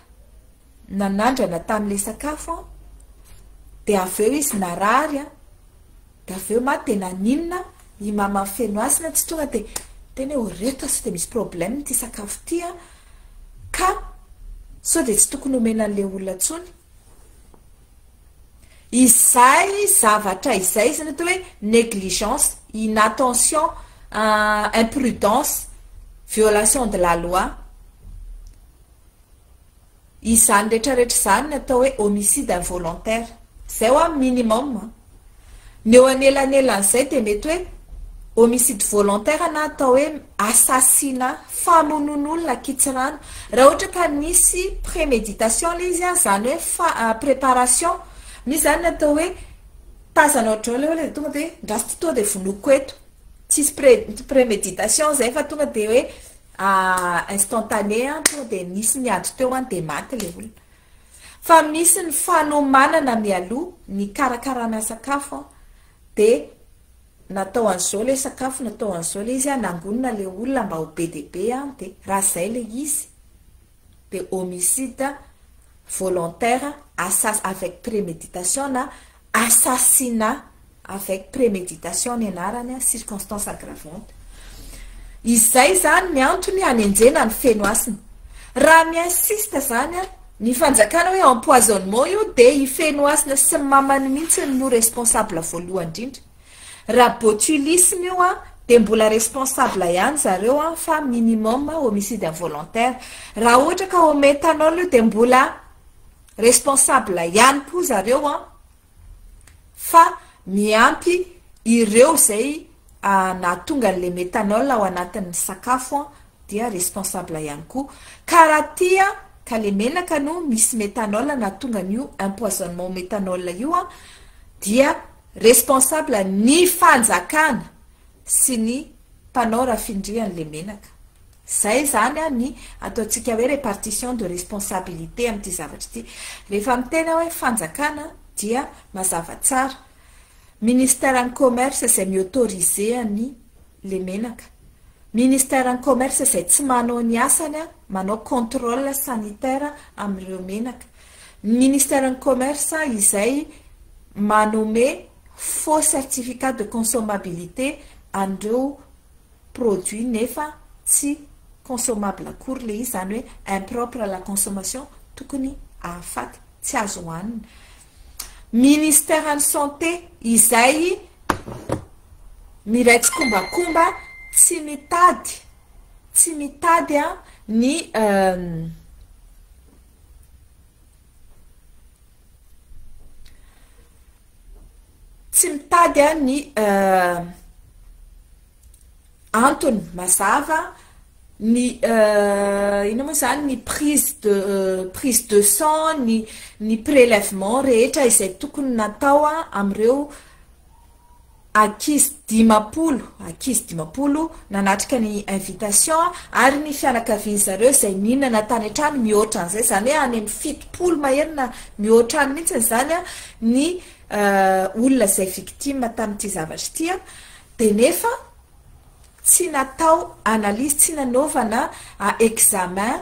nanandrana tamin'ilay sakafo dia avy eo izy narary dia avy eo maty dia naninona ny mama feno asina tsy tonga dia tena hoe reto sy dia misy problème ty sakafo ty ka sao dia tsy tokony homena an'ilay olona ntsony. Izay zavatra izay izy natao hoe négligence, inattention, imprudence, violation de la loi. Izany rehetrarehetra zany natao hoe homicide involontaire. Zay ho minimum. Ny eo anelan'elan'izay dia mety hoe homicide volontaire na atao hoe assassinat, famonon'olona kitsirano. Raha ohatra ka nisy préméditation le izy zany hoe préparation, misy zany natao hoe tazana ohatrao le tonga dia ndrasy toa dia vonoko eto, tsisy préméditation zay fa tonga dia hoe instantané tonga dia nisy niady teo dia maty le olona. fa misy ny fanomanana mialoha ny karakarana sakafo de natao an'izao le sakafo natao an'izao le izy nangonina le olona mba ho be dehibe de raha zay le izy de homicide volontaire avec préméditation na assassinat avec préméditation ny anarany circonstance aggravante. Izay zany ny antony anenjena ny fenoasiny. Raha miinsiste zany ny fanjakana hoe empoisonnement io de i fenoasina sy mamany mihitsy no responsable voalohany indrindra. Raha botulisme io de mbola responsable ihany zareo fa minimum homicide involontaire. Raha ohatra ka au méthanol io de mbola responsable ihany koa zareo fa miampy ireo zay nahatonga le méthanol ao anatin'ny sakafo dia responsable ihany koa. Karaha tia ka le menaka no misy méthanol nahatonga n'io empoisonnement méthanol io dia responsable ny fanjakana sy ny mpanao rafindrian'le menaka. Zay zany ny ataontsika hoe répartition de responsabilité amin'ity zavatra ity. Rehefa mitena hoe fanjakana dia mazava tsara ministère en commerce zay miautoriser ny le menaka. Ministère en commerce zay tsy manao ny asany manao contrôle sanitaire amin'ireo menaka. Ministère en commerce izay manome faux certificat de consommabilité an'ireo produit nefa tsy consommable akory le izy zany hoe impropre à la consommation tokony afaty tsy azo hohanina. Ministère en santé izay miraitsy kombakomba tsy mitady ny tsy mitady ny antony mazava ny ino moa zany ny prise de sang ny prélèvement rehetra izay tokony natao amin'ireo ankizy dimapolo nanatrika ny invitation ary ny fianakaviany zareo izay mihinana tany an-trano mihoatra an'izay zany hoe any amin'ny fitopolo maherina mihoatra any mihitsy zany ny olona izay victime tamin'ity zavatra ity de nefa tsy natao analyse tsy nanaovana examen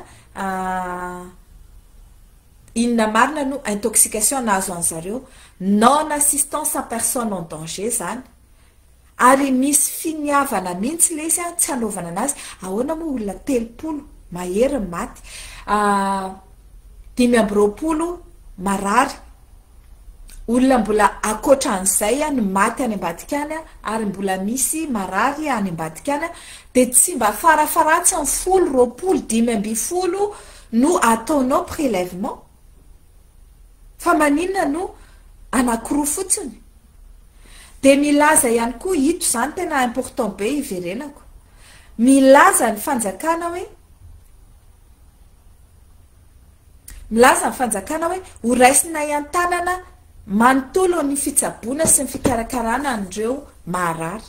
inona marina no intoxication nahazo an'zareo non assistance à personne en danger zany ary misy finiavana mihitsy le izy tsy anaovana anazy. Ahoana moa olona 30 mahery maty 5 marary olona mbola akoatra an'izay ny maty any ambadika any ary mbola misy marary any ambadika any de tsy mba farafaratsy ny 10 no ataonao prélèvement fa maninona no anakiroa fotsiny. De milaza ihany koa hito zany tena important be iverenako. Milaza ny fanjakana hoe ho raisina iantanana manontolo ny fitsaboana sy ny fikarakarana an'ireo marary.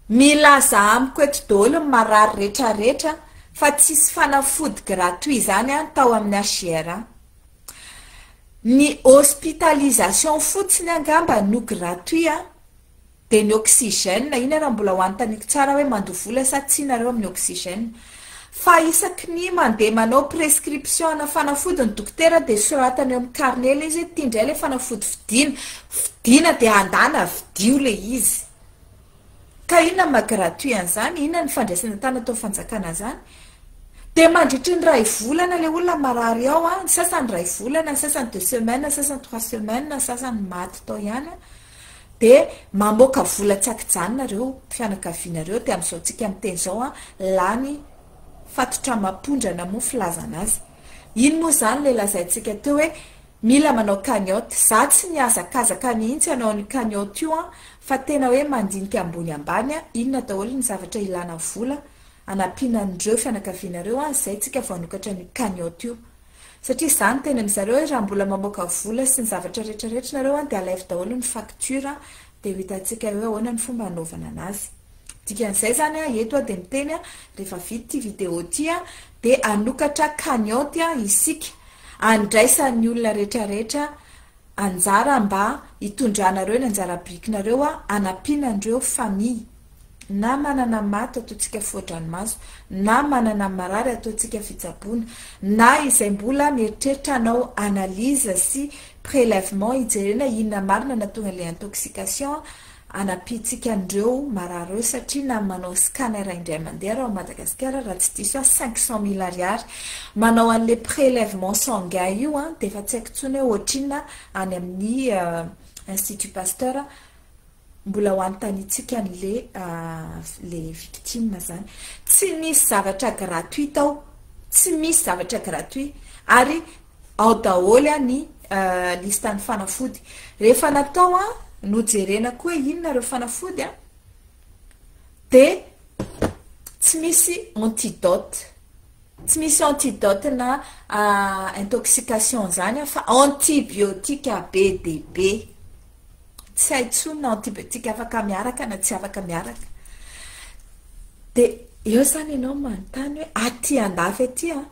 Milaza amiko eto daholo ny marary rehetrarehetra fa tsisy fanafody gratuit zany tao amin'ny HCR. Ny hospitalisation fotsiny angamba no gratuit de ny oxygène ina raha mbola hoantaniko tsara hoe mandovola sa tsy nareo amin'ny oxygène. Fa isaky ny mandeha manao prescription na fanafody ny dokotera de soratany amin'ny carnet le izy tindray le fanafody vidina de andana vidio le izy. Ka inona ma gratuit an'izany? Inona ny fandraisana tany atao fanjakana zany? De mandritry ny ray volana le olona marary ao ny sasany ray volana, ny sasany 2 semaines, ny sasany 3 semaines, ny sasany maty tao ihany de mamoaka vola tsakijana nareo fianakavianareo de amin'izao tsika miteny zao lany fatotra mapondrana mo filazana azy. Ino moa zany le lazaintsika teo hoe mila manao cagnotte. Za tsy niazakazaka mihitsy anao ny cagnotte io fa tena hoe mandinika ambony ambany inona daholo ny zavatra ilana vola anapinan'ireo fianakavianareo zay tsika vanokatra ny cagnotte io. Satria zany tena mizareo hoe raha mbola mamoaka vola sy ny zavatra rehetrarehetra nareo de alaivo daholo ny facture de hitantsika hoe ahoana ny fomba anaovana anazy. dikan'izay zany a eto a de miteny a rehefa vity ty video ty a de anokatra cagnotte a isika andraisan'ny olona rehetrarehetra anjara mba hitondranareo ny anjara brikinareo a anampinandreo famille na manana maty ataotsika foadranomaso na manana marary ataotsika fitsaboana na izay mbola mieritreritra anao analyse sy prélèvement ijerena inona marina na tonga le intoxication anapitsika andreo marareo satria na manao scanner indray mandeha raha Madagasikara raha tsy diso 500 000 ariary manao an'le prélèvement sanguin io a de efa tsy haiko tsony hoe ohatrina any amin'ny Institut Pasteur mbola hoantanitsika an'le le victime zany tsy misy zavatra gratuit tao tsy misy zavatra gratuit ary ao daholy a ny listan'ny fanafody rehefa natao a nojerena koa inona reo fanafody a de tsy misy antidote tsy misy antidote na intoxication zany fa antibiotique be de be tsy haitsony na antibiotique afaka miaraka na tsy afaka miaraka de eo zany ianao manontany hoe aty andafy aty a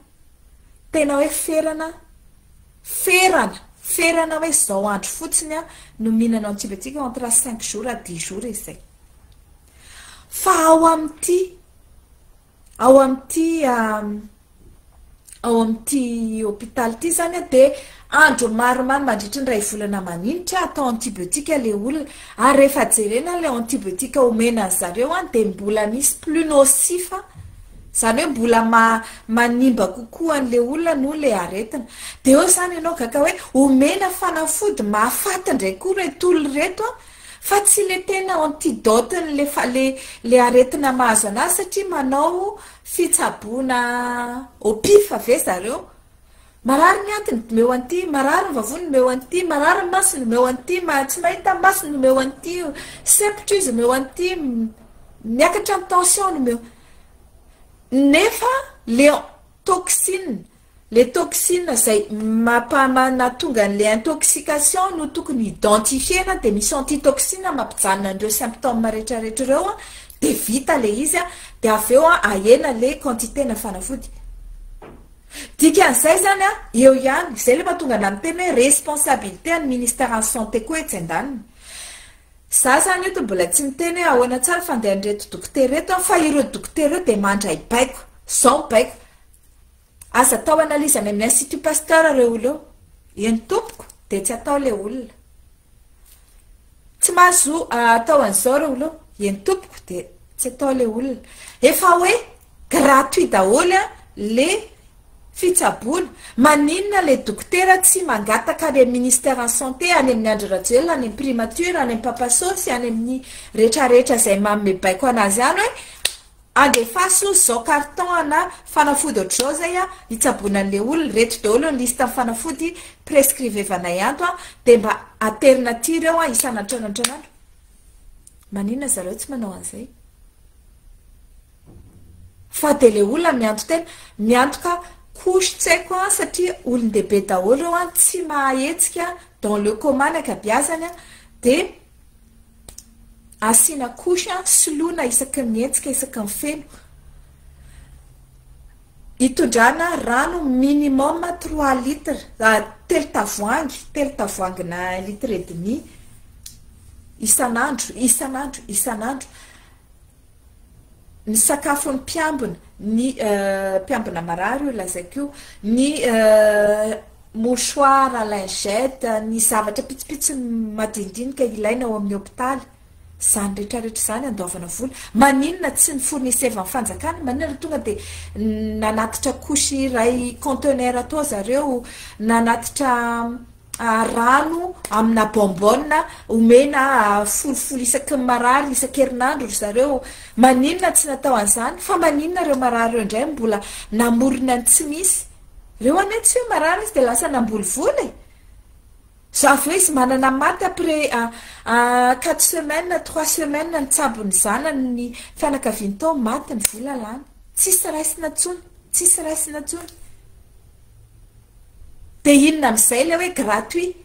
tena hoe ferana hoe zao andro fotsiny a no mihinana antibiotique entre 5 jours à 10 jours izay fa ao amin'ty hôpital ty zany a de andro maromaro mandritra ny ray volana maninitra atao antibiotique le olona ary rehefa jerena le antibiotique omena zareo a de mbola misy plus nocif zany hoe mbola manimba kokoa an'le olona no le aretina de eo zany ianao gaga hoe omena fanafody mahafaty ndray koa retolo reto a fa tsy le tena antidote le aretina mahazo anazy satria manao fitsaboana opifa ve zareo marary ny antiny meo anty marary ny vavony meo anty marary ny masony meo anty tsy mahita masony meo anty septra izy meo anty miakatra amin'ny tension meo nefa le toxine zay tonga n'le intoxication no tokony identifiena de misy antitoxine mampijanona andreo symptôme rehetrarehetra reo a de vita le izy a de aveo a ahena le quantité na fanafody dikan'izay zany a eo ihany zay le mahatonga na miteny hoe responsabilité any ministère en santé koa etsy andaniny za zany eto mbola tsy miteny hoe ahoana tsara fandeha an'reto dokotera reto fa ireo dokotera reo de mandray baiko zao baiko aza atao analyse any amin'ny Institut Pasteur reo oleo eny tompoko de tsy atao le olona tsy mahazo atao an'izao reo oleo eny tompoko de tsy atao le olona efa hoe gratuit daholo a le fitsaboana maninona le dokotera tsy mangataka le ministère en santé any amin'ny Andry Rajoelina any amin'ny primature any amin'ny papasosy any amin'ny rehetrarehetra zay manome baiko anazy any hoe andefaso zao carton ana fanafody ohatr'izao zay a hitsaboanan'le olona reto daholo ny lista ny fanafody prescrivevanay anto a de mba alternative eo a isan'andro maninona zareo tsy manao an'izay fa de le olona miantoka couche tsy haiko a satria olon-dehibe daholo eo a tsy mahahetsika dans le coma ny akabiazany a de asina couche soloina isaky mihetsika isaky ny feno hitondrana rano minimum 3 litres telo tavoangy na litre et demi isan'andro ny sakafo ny mpiambina ny mpiambina marary io lazaiko ny mouchoir lingette ny zavatra pitsipitsy madindinika ilaina ao amin'ny hôpitaly zany rehetrarehetra zany andaovana vola maninona tsy ny fourniseva ny fanjakana maninona tonga de nanatitra couche iray conteneur atao zareo nanatitra rano amina bonbonne omena folofolo isaky ny marary isan-kerinandro zareo maninona tsy natao an'izany fa maninona reo marary reo indray mbola namorona ny tsy misy reo ane tsy hoe marary izy de lasa nambolivolo zaveo izy manana maty après 4 semaines 3 semaines ny tsabony zanany ny fianakaviany tao maty ny vola lany tsisy raisina tsony de inona am'izay le hoe gratuit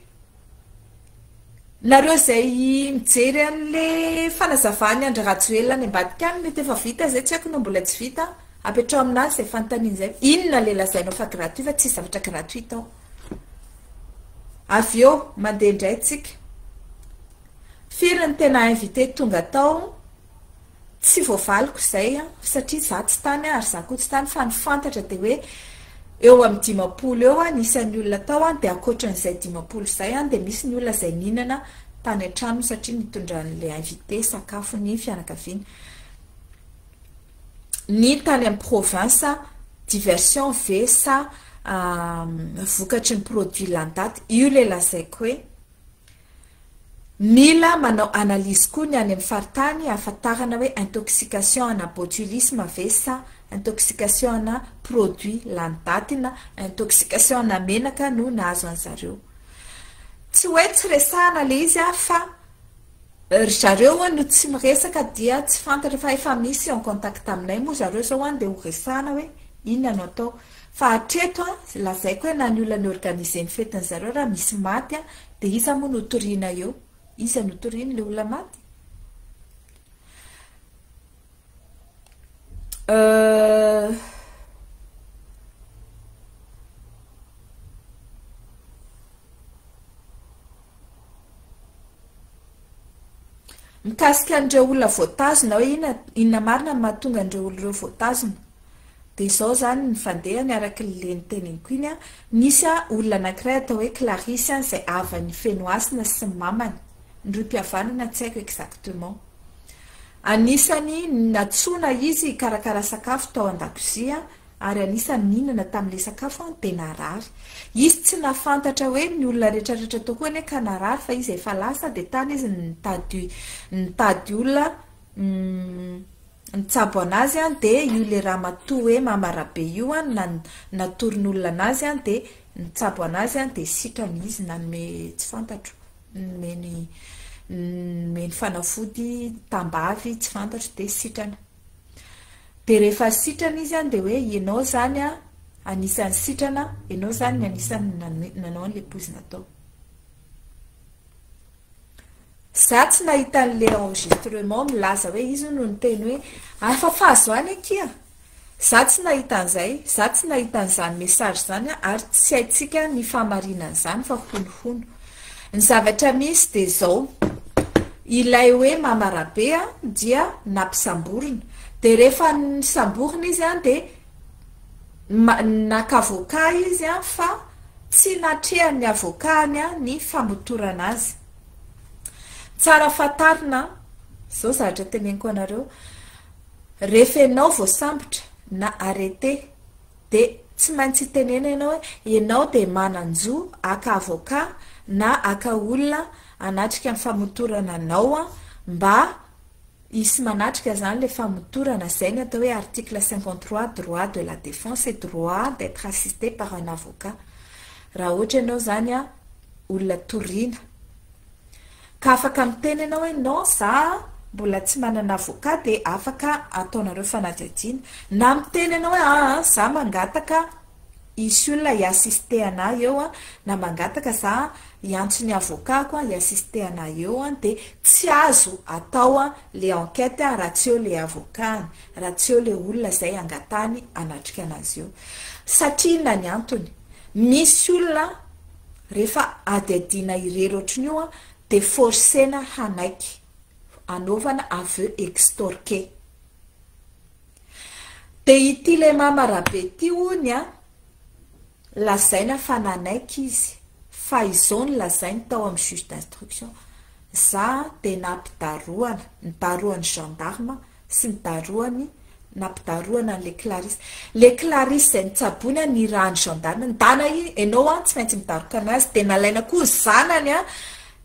nareo zay mijery an'le fanazavany Andry Rajoelina ny ambadika any mety efa vita zay tsy haiko no mbola tsy vita apetrao aminazy zay fanontaniana zay inona le lazainao fa gratuit fa tsy zavatra gratuit tao avy eo mandeha indray tsika firy ny tena invité tonga tao tsy voavaliko zay satria za tsy tany ary za koa tsy tany fa nifantatra de hoe eo amin'ny 10 eo anisan'ny olona tao de ankoatran'izay 10 zay de misy ny olona zay ninana tany an-trano satria nitondran'le invité sakafo ny fianakaviana ny tany amin'ny province diversion ve sa vokatry ny produit landate io le lazaiko hoe mila manao analyse koa ny any amin'ny faritany ahafantarana hoe intoxication ana botulisme ve sa intoxication ana produit landate na intoxication ana menaka no nahazo an'zareo tsy hoe tsy resahana le izy fa zareo no tsy miresaka dia tsy fantatra fa efa misy en contact aminay moa zareo zao de ho resahana hoe inona no atao fa hatreto lazaiko hoe na ny olona ny organiser ny fetiny zareo raha misy maty de iza moa no toriana eo iza no toriana le olona maty mikasika andreo olona voatazona hoe inona marina ny mahatonga andreo olona reo voatazona de zao zany ny fandeha miaraka le niteneniko iny nisy olona anankiray atao hoe Clarisse zay avany fenoasina sy mamany ndry mpiavanana tsy haiko exactement anisany natsona izy karakara sakafo tao an-dakozia ary anisany ninana tamin'le sakafo de narary izy tsy nafantatra hoe ny olona rehetrarehetra tao koa ka narary fa izy efa lasa de tany izy nitady olona nitsabo anazy de io le raha matoa hoe mamarabe io natorin'olona anazy de nitsabo anazy de sitrany izy nanome tsy fantatro meny fanafody tambavy tsy fantatro de sitrana de rehefa sitrana izy de hoe ianao zany anisan'ny sitrana ianao zany anisan'ny nanao an'le pozina tao za tsy nahita an'le enregistrement milaza hoe izy no niteny hoe afafazo any akia za tsy nahita an'izay za tsy nahita an'izany message zany ary tsy haitsika ny fahamarinan'izany fa honohono ny zavatra misy de zao ilay hoe mamarabe dia nampisamborona de rehefa nisamborona izy de naka avocat izy fa tsy natrehan'ny avocatny ny famotorana azy tsara fatarina zao zavatra teneniko anareo rehefa ianao voasambotra na arrêté de tsy maintsy tenena ianao hoe ianao de mananjo aka avocat na aka olona anatrika ny famotorana anao mba isy manatrika zany le famotorana zay ny atao hoe article 53 droit de la défense et droit d'être assisté par un avocat raha ohatra ianao zany olona toriana ka afaka miteny ianao hoe non za mbola tsy manana avocat de afaka ataonareo fanadihadiana na miteny ianao hoe za mangataka isy olona iassisté ana eo na mangataka za iantsony avocat koa iassisté ana eo de tsy azo atao le enquête raha tsy eo le avocat raha tsy eo le olona zay angatany anatrika anazy eo satria na ny antony misy olona rehefa adiadiana irery ohatriny io de forcena hanaiky anaovana aveu extorqué de ity le mamarabe ty ony lazaina fa nanaiky izy fa izao ny lazainy tao amin'ny juge d'instruction za de nampidaroana nidaroany gendarme sy nidaroany nampidaroana le Clarisse zay nitsabony ny rahany gendarme ndana ianao tsy maintsy midaroka anazy de nalaina koa ny zanany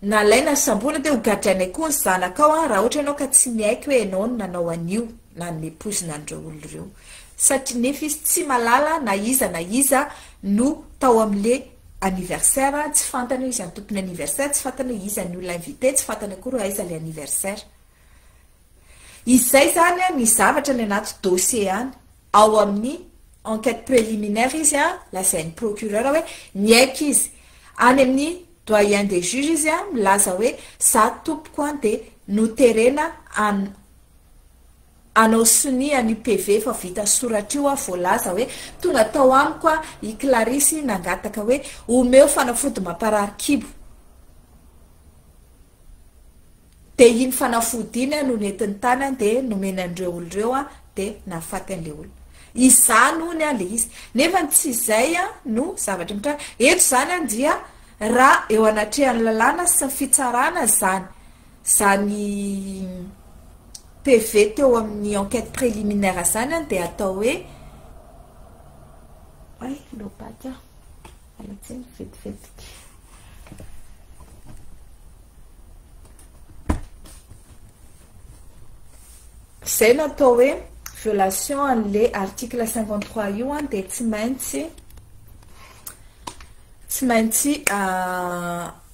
nalaina sambona de hogadranay koa ny zanakao raha ohatra ianao ka tsy miaiky hoe ianao no nanao an'io na ny pozina andreo olona ireo satria nefa izy tsy malala na iza no tao amin'le anniversaire tsy fantany izy antotony anniversaire tsy fantany hoe iza ny olona invité tsy fantany akory aiza le anniversaire izay zany ny zavatra ny anaty dossier any ao amin'ny enquête préliminaire izy lazain'ny procureur hoe niaiky izy any amin'ny doyen des juges izy a milaza hoe za tompoko a de noterena anao sonia ny PV fa vita soratra io a voalaza hoe tonga tao amiko a i Clarisy nangataka hoe omeo fanafody mamparary kibo de iny fanafody iny a no nentin'ny tany de nomenandreo oloreo a de nafaty an'le olona izany ony a le izy nefa tsy izay a no zavatra mitra eto zany a dia raha eo anatrehan'ny lalàna sy ny fitsarana zany PV teo amin'ny enquête préliminaire zany de atao hoe ay lobaka alatsiny vetivetiky zay no atao hoe violation an'le article 53 io a de tsy maintsy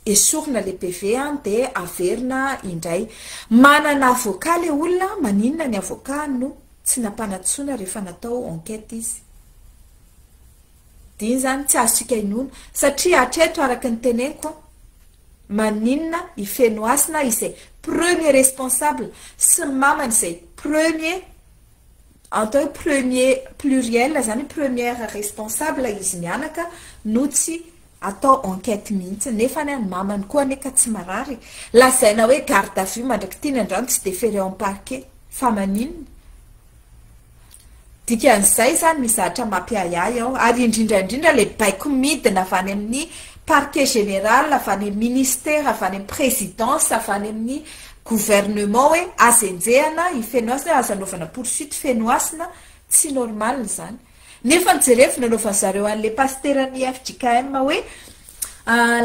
esorina le PV a de averina indray manana avocat le olona maninona ny avocat no tsy nampanatsona rehefa natao enquête izy diny zany tsy azosika inona satria hatreto araka ny teneniko maninona ifenoasina izay premier responsable sy mamany izay premier atao hoe premier pluriel zany première responsable izy mianaka no tsy atao enquête mihitsy nefa ny mamany koa neka tsy marary lazaina hoe garde à vue mandraky tiany andrano tsy déféré en parquet fa maninona dikan'izay zany mizatra mampiayay ao ary indrindraindrindra le baiko midina avy any amin'ny parquet général avy any amin'ny ministère avy any amin'ny présidence avy any amin'ny gouvernement hoe azenjehana ifenoasina azanaovana poursuite fenoasina tsy normal zany nefa nijerefy nanaovany zareo an'le pasteur ny FJKM hoe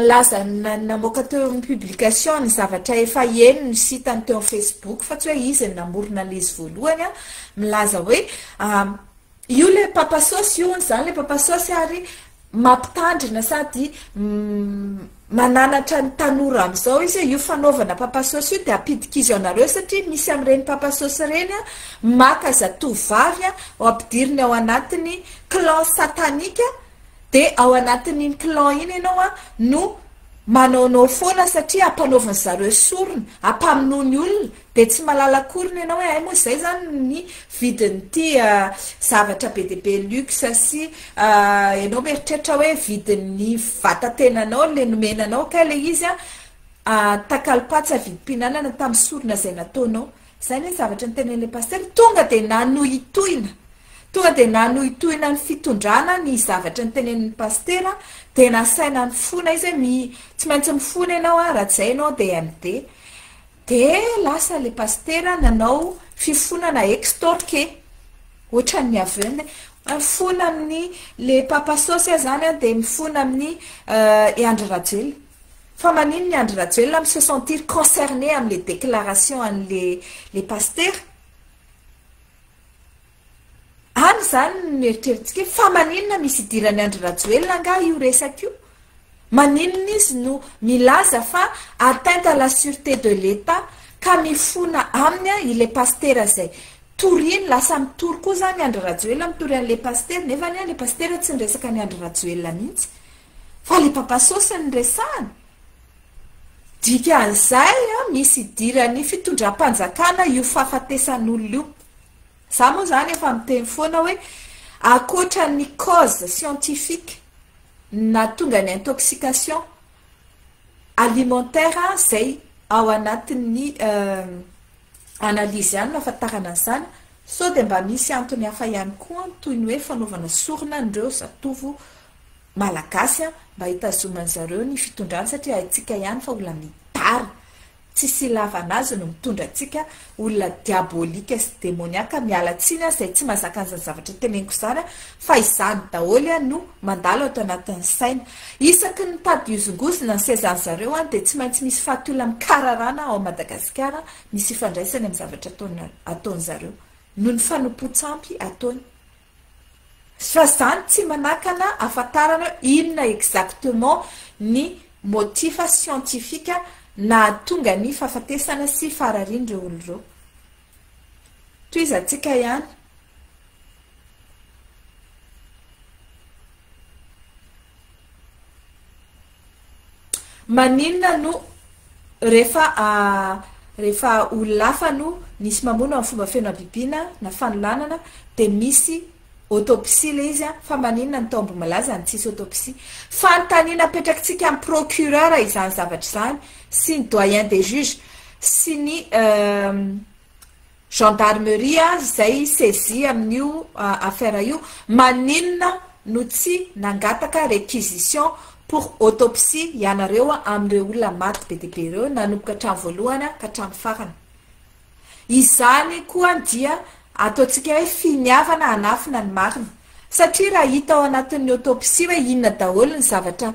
laza namoaka teo amin'ny publication ny zavatra efa eno ny sitany teo amin'ny Facebook fa tsy hoe izy namorona lezy voalohany a milaza hoe io le papasosy io zany le papasosy ary mampitandrina sady mananatra ny tanora am'izao izy io fanaovana papasosy io de apidiky izy anareo satria misy amin'ireny papasosy reny a maka zatovavy a ao ampidiriny ao anatiny clan satanika de ao anatin'iny clan iny ianao a no manaonao foana satria ampanaovany zareo sorona ampaminony olona de tsy malala koriny ianao hoe ay moa zay zany ny vidin'ity zavatra be de be luxe sy ianao mieritreritra hoe vidin'ny vatatenanao le nomenanao ka le izy a takalopatsa vidim-pihinanana tamin'ny sorona zay nataonao zay ny zavatra ny tenen'le pasteur tonga de nanohitohina ny fitondrana ny zavatra ny tenen'ny pasteur de nasaina ny fona izy tsy maintsy mifona ianao a raha zay ianao de MD de lasa le pasteur nanao fifonana extorqué ohatran'ny aveugle mifona amin'ny le papasosy zany de mifona amin'ny Andry Rajoelina fa manino ny Andry Rajoelina mi se sentir concerné amin'ny les déclarations an'le pasteur any zany mieritreritsika fa maninona misy idirany Andry Rajoelina nga io resaka io maninona izy no milaza fa atteinte à la sûreté de l'État ka mifona aminy ile pasteur zay toriny lasa mitory koa zany Andry Rajoelina mitory an'le pasteur nefa ny le pasteur tsy niresaka ny Andry Rajoelina mihitsy fa le papasosy ny resahany dikan'izay misy idirany fitondram-panjakana io fahafatesan'olona io za moa zany efa miteny foana hoe akoatra ny cause scientifique na tonga ny intoxication alimentaire zay ao anatin'ny analyse ihany nafatarana an'izany so de mba misy antony hafa ihany koa toy ny hoe fanaovana sorona ndreo zatovo malagasy mba hitazomany zareo ny fitondrana satria aitsika ihany fa olona mitara tsy sy lavana azy no mitondra atsika olona diabolika sy demoniaka miala tsiny zay tsy mahazaka an'izany zavatra teneniko zany fa izany daholy no mandalo ato anatin'ny saina isaky ny tady iozongozona ny sezany zareo de tsy maintsy misy fahatolona mikararana ao Madagasikara misy ifandraisany amin'ny zavatra ataony zareo no ny fanompo-tsampy ataony fa zany tsy manakana afatarana inona exactement ny motifa scientifique na tonga ny fahafatesana sy fararindreo oloreo toy izy atsika ihany maninona no rehefa olonafa no nisy mamono amin'ny fomba feno abibina na fanolanana de misy autopsie le izy a fa maninona ny tombo malaza ny tsisy autopsie fantanina apetrakintsika amin'ny procureur izany zavatra izany sy ny doyen des juges sy ny gendarmerie zay saisie amin'io affaire io maninona no tsy nangataka réquisition pour autopsie ianareo amin'ireo olona maty be deabe ireo nanomboka hatramin'ny voalohany ka hatramin'ny farany izany koa dia ataontsika hoe finiavana anafina ny marina satria raha hita ao anatin'ny autopsie hoe inona daholo ny zavatra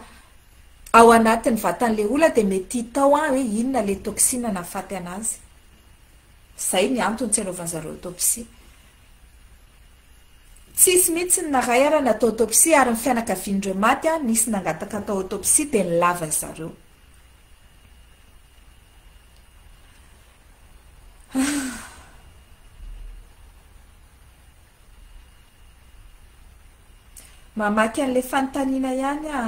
ao anatin'ny vatan'le olona de mety hitao hoe inona le toxine nafaty anazy zay ny antony tsy anaovan'zareo autopsie tsisy mihitsy ny naray ara natao autopsie ary ny fianakavian'ireo maty a nisy nangataka atao autopsie de ny lava zareo mamaky an'le fanontaniana ihany a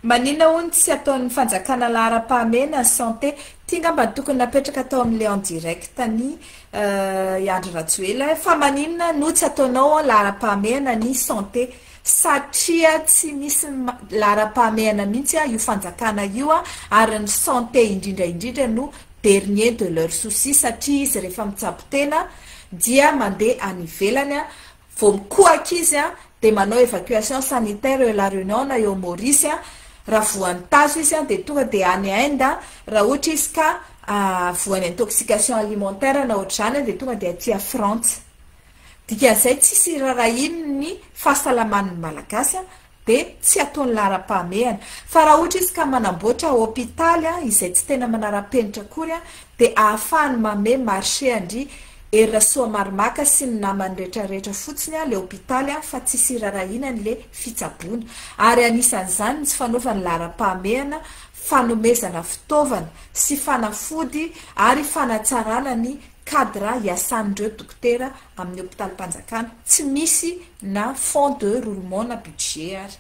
maninona hony tsy ataon'ny fanjakana lahara-pahamehana ny santé tia ngamba tokony napetraka atao amin'le en direct ny Andry Rajoelina fa maninona no tsy ataonao lahara-pahamehana ny santé satria tsy misy lahara-pahamehana mihitsy io fanjakana io ary ny santé indrindra no dernier de leur souci satria izy rehefa mitsapotena dia mandeha any ivelany vao mikohaka izy de manao évacuation sanitaire la Réunion na eo Maurice raha voan'ny tazo izy de tonga de any Inde raha ohatra izy ka voan'ny intoxication alimentaire na ohatr'izany de tonga de aty France dikan'izay tsisy rarahiny ny fahasalaman'ny malagasy de tsy ataony lahara-pahamehana fa raha ohatra izy ka manamboatra hôpitaly izay tsy tena manara-penitra akory de ahafahany mame marché andry erasoa marimaka sy ny namany rehetrarehetra fotsiny le hôpitaly fa tsisy rarahinany le fitsaboana ary anisan'izany tsy fanaovany lahara-pahamehana fanomezana fitaovana sy fanafody ary fanatsarana ny cadre iasan'ireo dokotera amin'ny hôpitaly mpanjakana tsy misy na fond de roulement na budget ary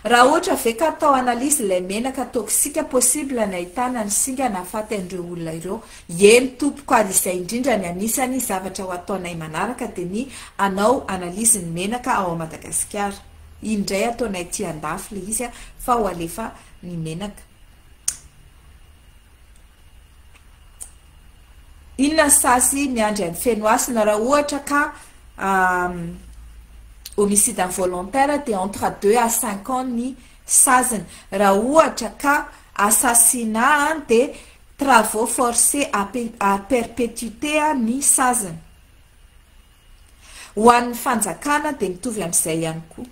raha ohatra ve ka atao analyse ilay menaka toksika possible ny ahitana ny singa nahafaty an'ireo olona ireo eny tompoko ary izay indrindra ny anisany zavatra ho ataonay manaraka de ny anao analyse ny menaka ao Madagasikara indray ataonay aty andafy le izy fa ho alefa ny menaka inona sasy miandry any fenoasina raha ohatra ka homicide involontaire de entre 2 à 5 ans ny sazany raha ohatra ka assassinat de travaux forcés à perpétuité ny sazany ho an'ny fanjakana de mitovy amin'izay ihany koa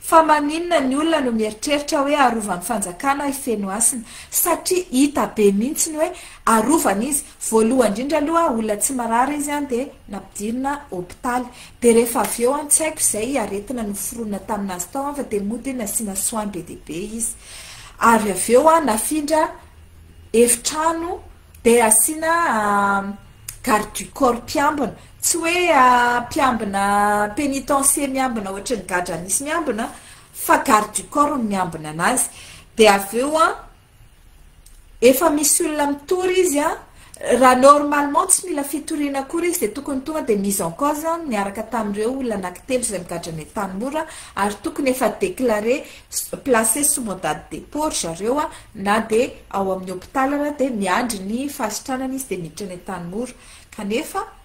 fa maninona ny olona no mieritreritra hoe arovan'ny fanjakana ifenoasina satria hita be mihitsy ny hoe arovana izy voalohany indrindra aloha olona tsy marary izy de nampidirina hôpitaly de rehefa avy eo tsy haiko izay aretina noforonina taminazy tao fa de mody nasiana soin be deabe izy ary avy eo nafindra efitrano de asiana garde du corps mpiambina tsy hoe mpiambina pénitencier miambina ohatra ny gadra nisy miambina fa garde du corps ny miambina anazy de avy eo efa misy olona mitory izy raha normalement tsy mila fitoriana akory izy de tokony tonga de mise en cause miaraka tamin'ireo olona anankitelo izay migadra ny tanimora ary tokony efa déclaré placé sous mandat de dépôt zareo na de ao amin'ny hôpitaly de miandry ny fahasitranana izy de miditra ny tanimora kanefa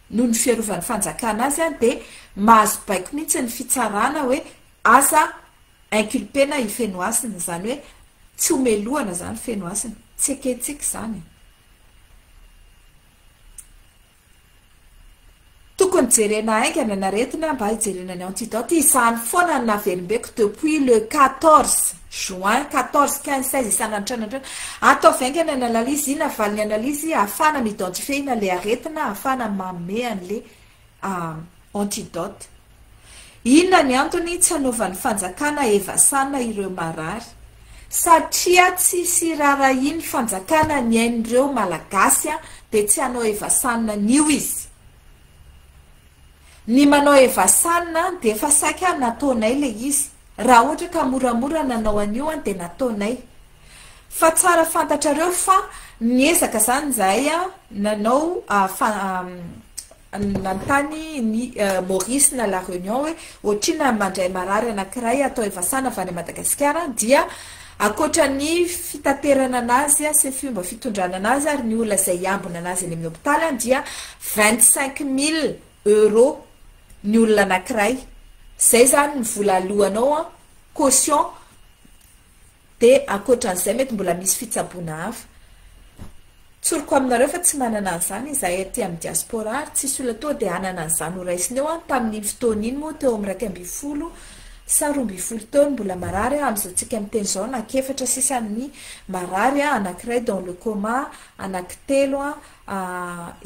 noho ny fiarovan'ny fanjakana azy de mahazo baiko mihitsy ny fitsarana hoe asa inculpena ifenoasina zany hoe tsy omelohana zany fenoasina tsy eketsika zany tokony jerena aingana naretina mba hijerena ny antidote izany foana naverimbeiko depuis le 14 juin 14 15 16 isan'andro atao vaingana ny analizy ina valiny analizy ahafana m'identifie ina le aretina ahafana mame an'le antidote inona ny antony tsy hanaovan'ny fanjakana evasana ireo marary satria tsisy rarahiny fanjakana ny ain'ireo malagasy de tsy hanao evasana nio izy ny manao evasanina de efa saika nataonay le izy raha ohatra ka moramora nanao an'io an de nataonay fa tsara fantatrareo fa niezaka zany zahay a nanao nantany ny Maurice na la Réunion hoe ohatrina mandray marary anankiray atao evasana avy any Madagasikara dia akoatra ny fitaterana anazy sy fomba fitondrana anazy ary ny olona zay ambona anazy any amin'ny hôpitaly dia 25 000 € ny olona anankiray zay zany ny vola alohanao caution de akoatran'izay mety mbola misy fitsaboana hafa tsoroko aminareo fa tsy manana an'izany izahay aty amin'ny diaspora ary tsisy olona toa de anana an'izany ho raisiny eo tamin'ny fotoana iny moa teo amin'ny 1 sa 12 taona mbola marary amin'izao tsika miteny zao nakefatra sisa ny marary anankiray dans le coma anankitelo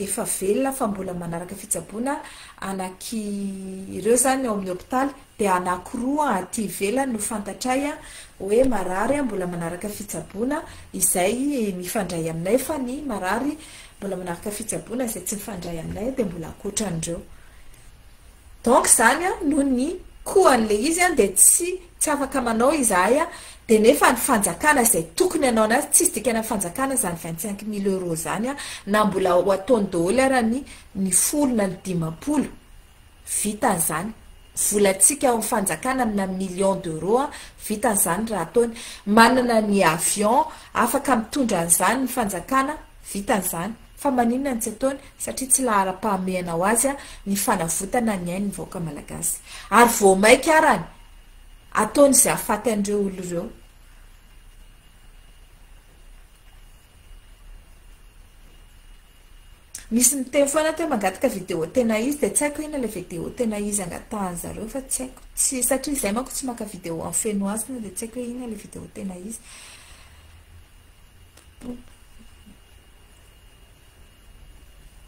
efa velona fa mbola manaraka fitsaboana anakireo zany ao amin'ny hôpitaly de anankiroa aty ivelany no fantatray hoe marary mbola manaraka fitsaboana izay mifandray aminay fa ny marary mbola manaraka fitsaboana izay tsy mifandray aminay de mbola akoatran'ireo donc zany no ny koan'le izy de tsy afaka manao izahay de nefa ny fanjakana zay tokony anao anazy tsisy dikana fanjakana zany 25 000 € zany na mbola ho ataony daholo ary ny folo na ny 10 vita zany volatsika ao fanjakana amina million d'euros vita zany raha ataony manana ny avion afaka mitondra an'izany ny fanjakana vita zany fa maninona tsy ataony satria tsy lahara-pahamehana ho azy ny fanavotana ny ainy vahoaka malagasy ary vao maika arany ataony zay afaty an'ireo olo ireo misy miteny foana teo mangataka vidéo tena izy de tsy haiko ina le vidéo tena izy angatahany zareo fa tsy haiko tsy satria zay manko tsy maka vidéo en fenoisina de tsy haiko hoe ina le vidéo tena izy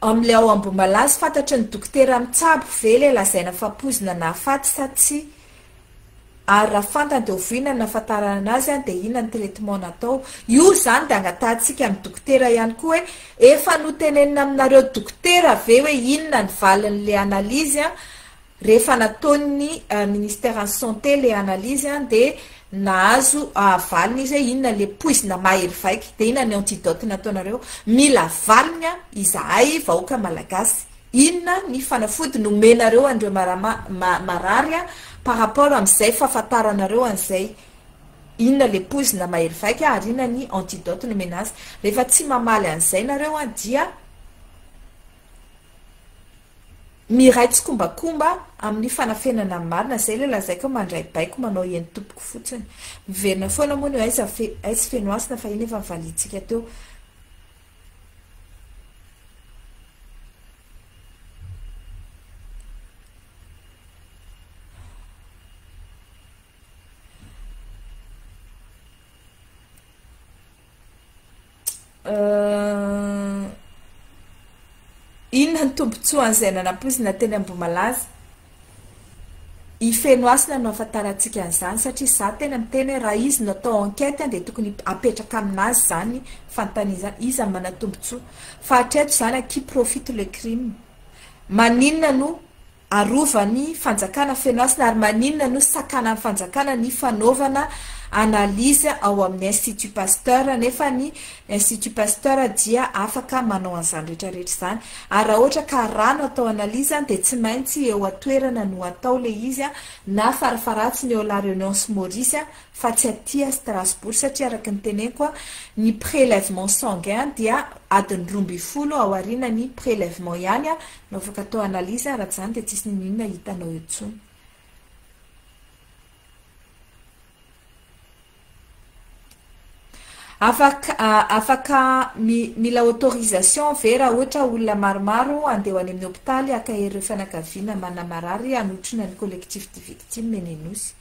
am'le ao Ambomalazy fantatry ny dokotera mitsabo vele lazaina fampozina na afaty sa tsy ary raha fantany de oviana nafantarana anazy de inona ny traitement natao io zany de angatahantsika amin'ny dokotera ihany koa hoe efa notenenina aminareo dokotera ve hoe inona ny valin'le analyse rehefa nataony ministère en santé le analyse de nahazo valiny izy hoe inona le poizina mahery vaiky de inona ny antidote nataonareo mila valiny izahay vahoaka malagasy inona ny fanafody nomenareo andreo marary par rapport amin'izay fahafantaranareo an'izay inona le poizina mahery vaiky ary inona ny antidote nomena azy rehefa tsy mamaly an'izay nareo dia miray tsy kombakomba amin'ny fanafenana marina zay le lazaiko mandray baiko manao eny tompoko fotsiny miverina foana moa ny aizy fenoasina fa iny efa mivalitsika teo inona ny tombontsoa an'izay nanampoizina teny Ambomalazy ifenoasina no afantarantsika an'izany satria za tena miteny raha izy natao enquête de tokony apetraka aminazy zany fantanizana izy manatombotsoa fa hatreto zany qui profite le crime maninona no arovany fanjakana fenoasina ary maninona no sakana amin'ny fanjakana ny fanaovana analyse ao amin'ny Institut Pasteur nefa ny Institut Pasteur dia afaka manao an'izany rehetrarehetra zany ary raha ohatra ka rano atao analyse de tsy maintsy eo atoerana no atao le izy na farafaratsiny eo la Réunion sy Maurice fa tsy aty Strasbourg satria araka ny teneniko ny prélèvement sanguin dia adiny 12 ao aoriana ny prélèvement ihany no afaka atao analyse raha tsy zany de tsisy ninona hitanao eo intsony afaka mila autorisation ve raha ohatra olona maromaro andeha any amin'ny hôpitaly akahery fianakaviana manamarary anotrina ny collectif de victime menenosy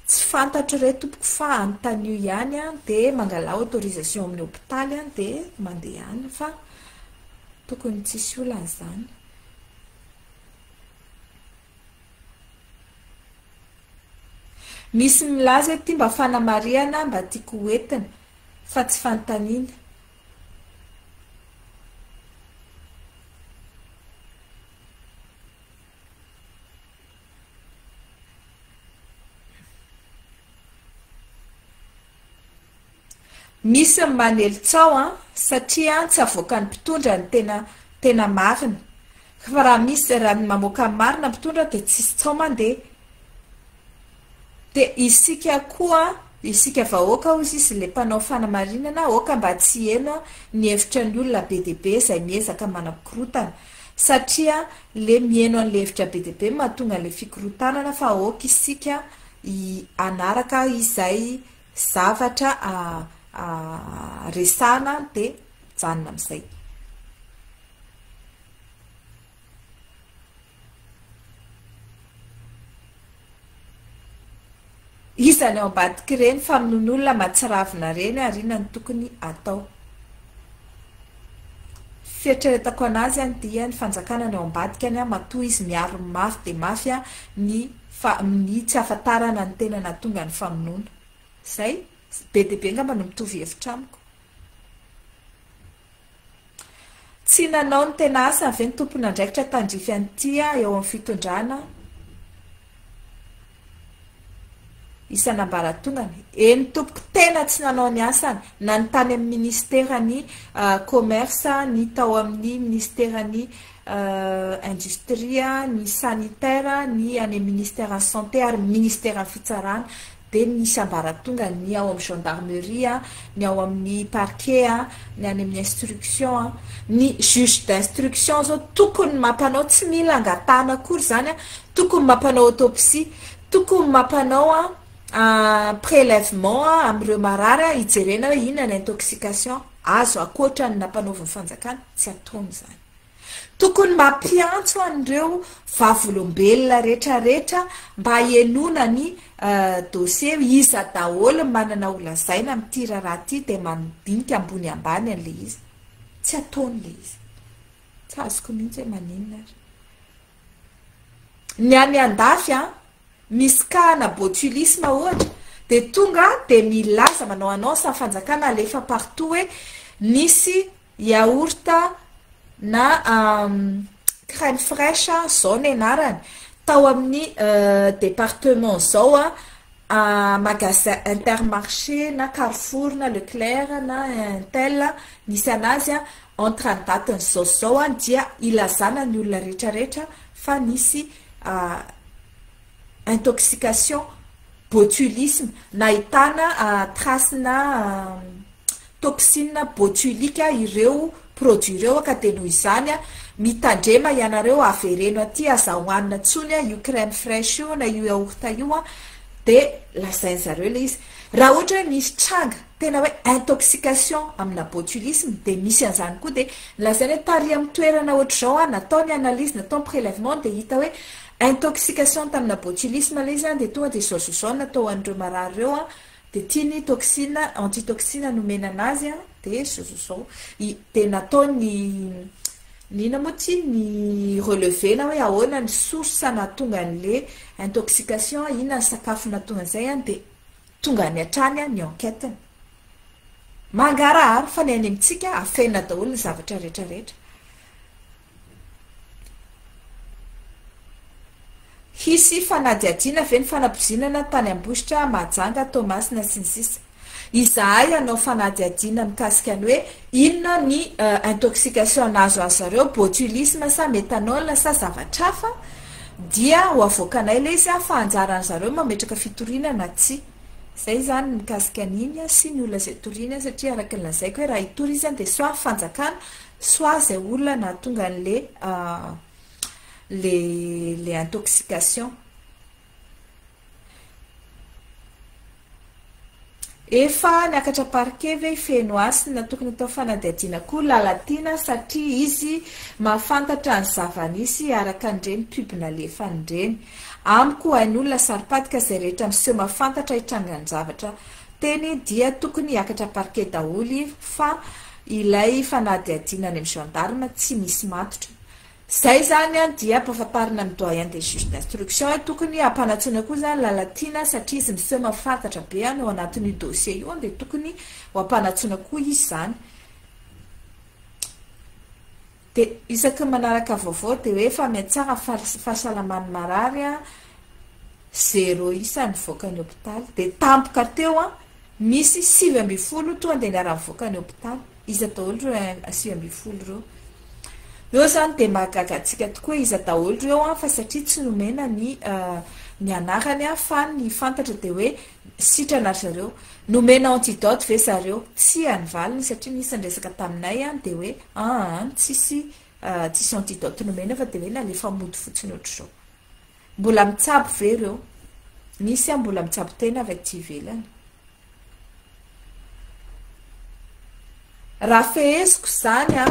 tsy fantatro re tompoko fa antanio ihany de mangala autorisation amin'ny hôpitaly de mandeha any fa tokony tsisy olana zany misy milaza ty mba fanamariana mba tiako hoentina fa tsy fantanina misy manelitsao a satria tsy avoaka ny mpitondra ny tena marina fa raha misy raha mamoaka ny marina mpitondra de tsisy tsao mandeha de isika koa isika vahoaka ozy izy le mpanao fanamarinana oka mba tsy eno ny hevitra ny olona be deabe izay miezaka manapikorotana satria le mieno an'le hevitra be deabe mahatonga le fikorotanana fa oka isika anaraka izay zavatra resana de janona am'izay izany ao ambadiky reny famonon'olona matsiravina reny arina ny tokony atao fieritreretako anazy any dia ny fanjakana ny ao ambadika any a matoa izy miaro mafy de mafy a ny tsy afatarana ny tena natonga ny famonona zay be deabe ngamba no mitovy hevitra amiko tsy nanao ny tena asa avy ny tompony andraikitra tandrify anytya eo amin'ny fitondrana isanambaratongany eny tompoko tena tsy nanao ny asany na ny tany amin'ny ministerany commerce ny tao amin'ny ministerany industria ny sanitaire ny any amin'ny ministère en santé ary ministère fitsarana de ny isambaratonga ny ao amin'ny gendarmerie ny ao amin'ny parquet ny any amin'ny instruction ny juge d'instruction zao tokony mampanao tsy mila angatana akory zany tokony mampanao autopsie tokony mampanao prélèvement am'ireo marary hijerena hoe inona ny intoxication azo akoatra ny nampanaoviny fanjakana tsy ataony zany tokony mampiantso an'ireo vavolombelona rehetrarehetra mba hienona ny dossier iza daholo manana olazaina am'ty raha ty de mandinika ambony ambany an'le izy tsy ataony le izy tsy azoko mihitsy hoe maninona ary ny any andafy misy kahana botulisme ohatra de tonga de milaza manao annonce amin'ny fanjakana alefa partout hoe nisy yaourta na crème fraîche zao ny anarany tao amin'ny département zao magasin Intermarché na Carrefour na Leclerc na Intel nisy anazy entre ny datiny zao dia ilazana ny olona rehetrarehetra fa nisy intoxication botulisme nahitana tracena toxine botulika ireo produit ireo ka de noho izany mitandrema ianareo avereno aty azahoanina tsony io crème fraîche io na io yaourta io de lazainy zareo le izy raha ohatra hoe misy tranga tena hoe intoxication amina botulisme de misy an'izany koa de lazainy hoe tary amin'ny toerana ohatr'izao natao ny analyse natao ny prélèvement de hita hoe intoxication tamina botulisme le izy de tonga de zao natao an'ireo marary ireo de tiany toxine antitoxine nomena anazy de zao de natao ny moa ty ny relevena hoe ahoana ny source natonga an'le intoxication inona ny sakafo natonga an'izay de tonga ny hatrany ny enquête mangarahary fa ny any amintsika afena daholo ny zavatra rehetrarehetra hisy fanadiadiana ve ny fanabozinana tany ambositra majanga Tomasina sy ny sisa izahay anao fanadiadiana mikasika ny hoe inona ny intoxication nazo azareo botulisme sa méthanol sa zavatra hafa dia ho avoakanay le izy fa anjaran'ny zareo mametraka fitorinana tsy zay zany mikasika an'iny sy ny olona zay torina satria araka ny lazaiko hoe raha hitory izy de soit fanjakana soit zay olona nahatonga an'le les intoxications efa niakatra parquet ve feno asy na tokony atao fanadiadiana koa lalatina satria izy mahafantatra ny zavanisy araka an'ireny pubina lefa an'ireny amiko hain'olona saropatika zay rehetra miseho mahafantatra hitrangany zavatra teny dia tokony hiakatra parquet daholy fa ilay fanadiadiana any amin'ny gendarme tsy misy matotra zay zany dia ampahafantarina ny doyen des juges d'instruction tokony ampanatsoina koa zany lalatina satria izy miseho mahafantatra be ao anatin'io dossier io de tokony ho ampanatsoina koa izy zany de isaky manaraka vaovao de hoe fa miatsara fahasalamany marary 0 isa ny voaka ny hôpitaly de tampoka teo misy 7 to andeha niara-mivoaka ny hôpitaly izy daholo reo 7 reo zany de mahagagantsika tokoa izy daholo reo a fa satria tsy nomena ny anarany a fa ny fantatra de hoe sitrana zareo nomena antidote ve zareo tsy anyvaliny satria nisy andresaka taminay a de hoe tsisy antidote nomena fa de hoe nalefa mody fotsiny ohatr'izao mbola mitsabo ve reo nisy a mbola mitsabo tena avy aty ivelany raha feheziko zany a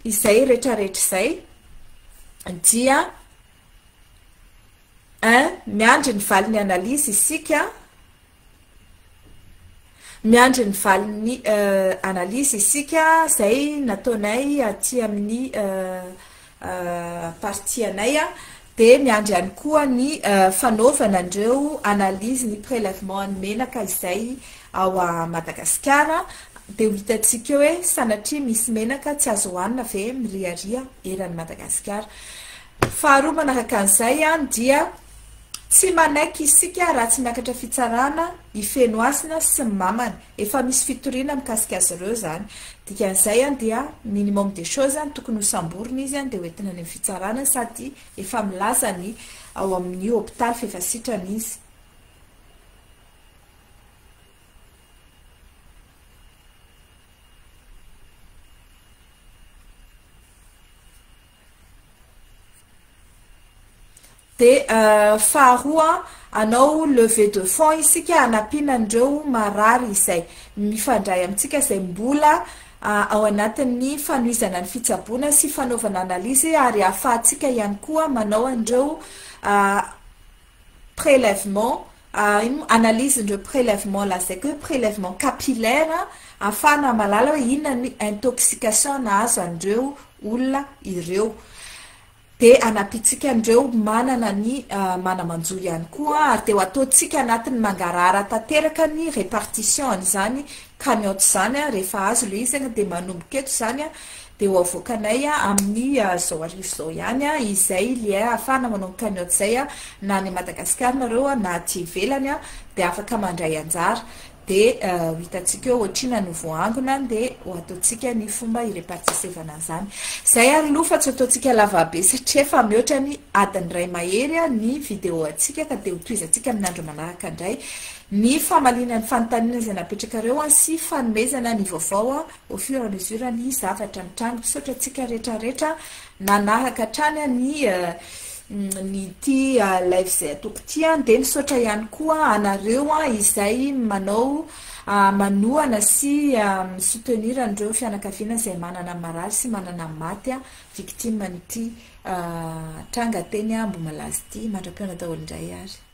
izay rehetrarehetra izay dia miandry ny valiny analizy isika miandry ny valiny analizy isika zay nataonay aty amin'ny partianay a de miandry ihany koa ny fanaovana andreo analizy ny prélèvement ny menaka izay ao a Madagasikara de hitatsika hoe sanatria misy menaka tsy azo hoanina ve miriaria eran'ny Madagasikara faharoa manaraka an'izay a dia tsy manaiky isika raha tsy miakatra fitsarana ifenoasina sy ny mamany efa misy fitoriana mikasika azy ireo zany dikan'izay a dia minimum des choses tokony hosamborina izy a de hoentina ny fitsarana sady efa milaza ny ao amin'ny hôpitaly fa efa sitrana izy de faharoa anao levée de fonds isika anapinandreo marary izay mifandray amintsika izay mbola ao anatin'ny fanoizana ny fitsaboana sy fanaovana analizy ary ahafahantsika ihany koa manao andreo prélèvement analyse ndreo prélèvement lazaiko hoe prélèvement capillaire ahafahana malala hoe inona ny intoxication nahazo andreo olona ireo de anapitsika andreo manana ny manamanjo ihany koa ary de ho ataotsika anatin'ny mangarara tanteraka ny répartition zany cagnotte zany rehefa azo le izy de manomboka eto zany de ho avoakanay amin'ny zao arivo zao ihany izay le ahafahana manao cagnotte zay na ny Madagasikara nareo na aty ivelany de afaka mandray anjara de hitatsika hoe ohatrina ny voangona de ho ataotsika ny fomba irepartisevana zany zay ary loha fa tsy ataotsika lavabe satria efa mihoatra ny adiny ray mahery ny vidéo atsika ka de ho toizantsika amin'ny andro manaraka indray ny famalinany fanontaniana izay napetrakareo sy fanomezana ny vaovao au fur et à mesure ny zavatra mitranga misaotra atsika rehetrarehetra nanaraka hatrany ny ty live zay ataoko ty de misaotra ihany koa anareo izay manao manohana sy soutenir andreo fianakaviana izay manana marary sy manana maty victime nyty tranga teny mbo malazy ty mandra-piona daholo indray ary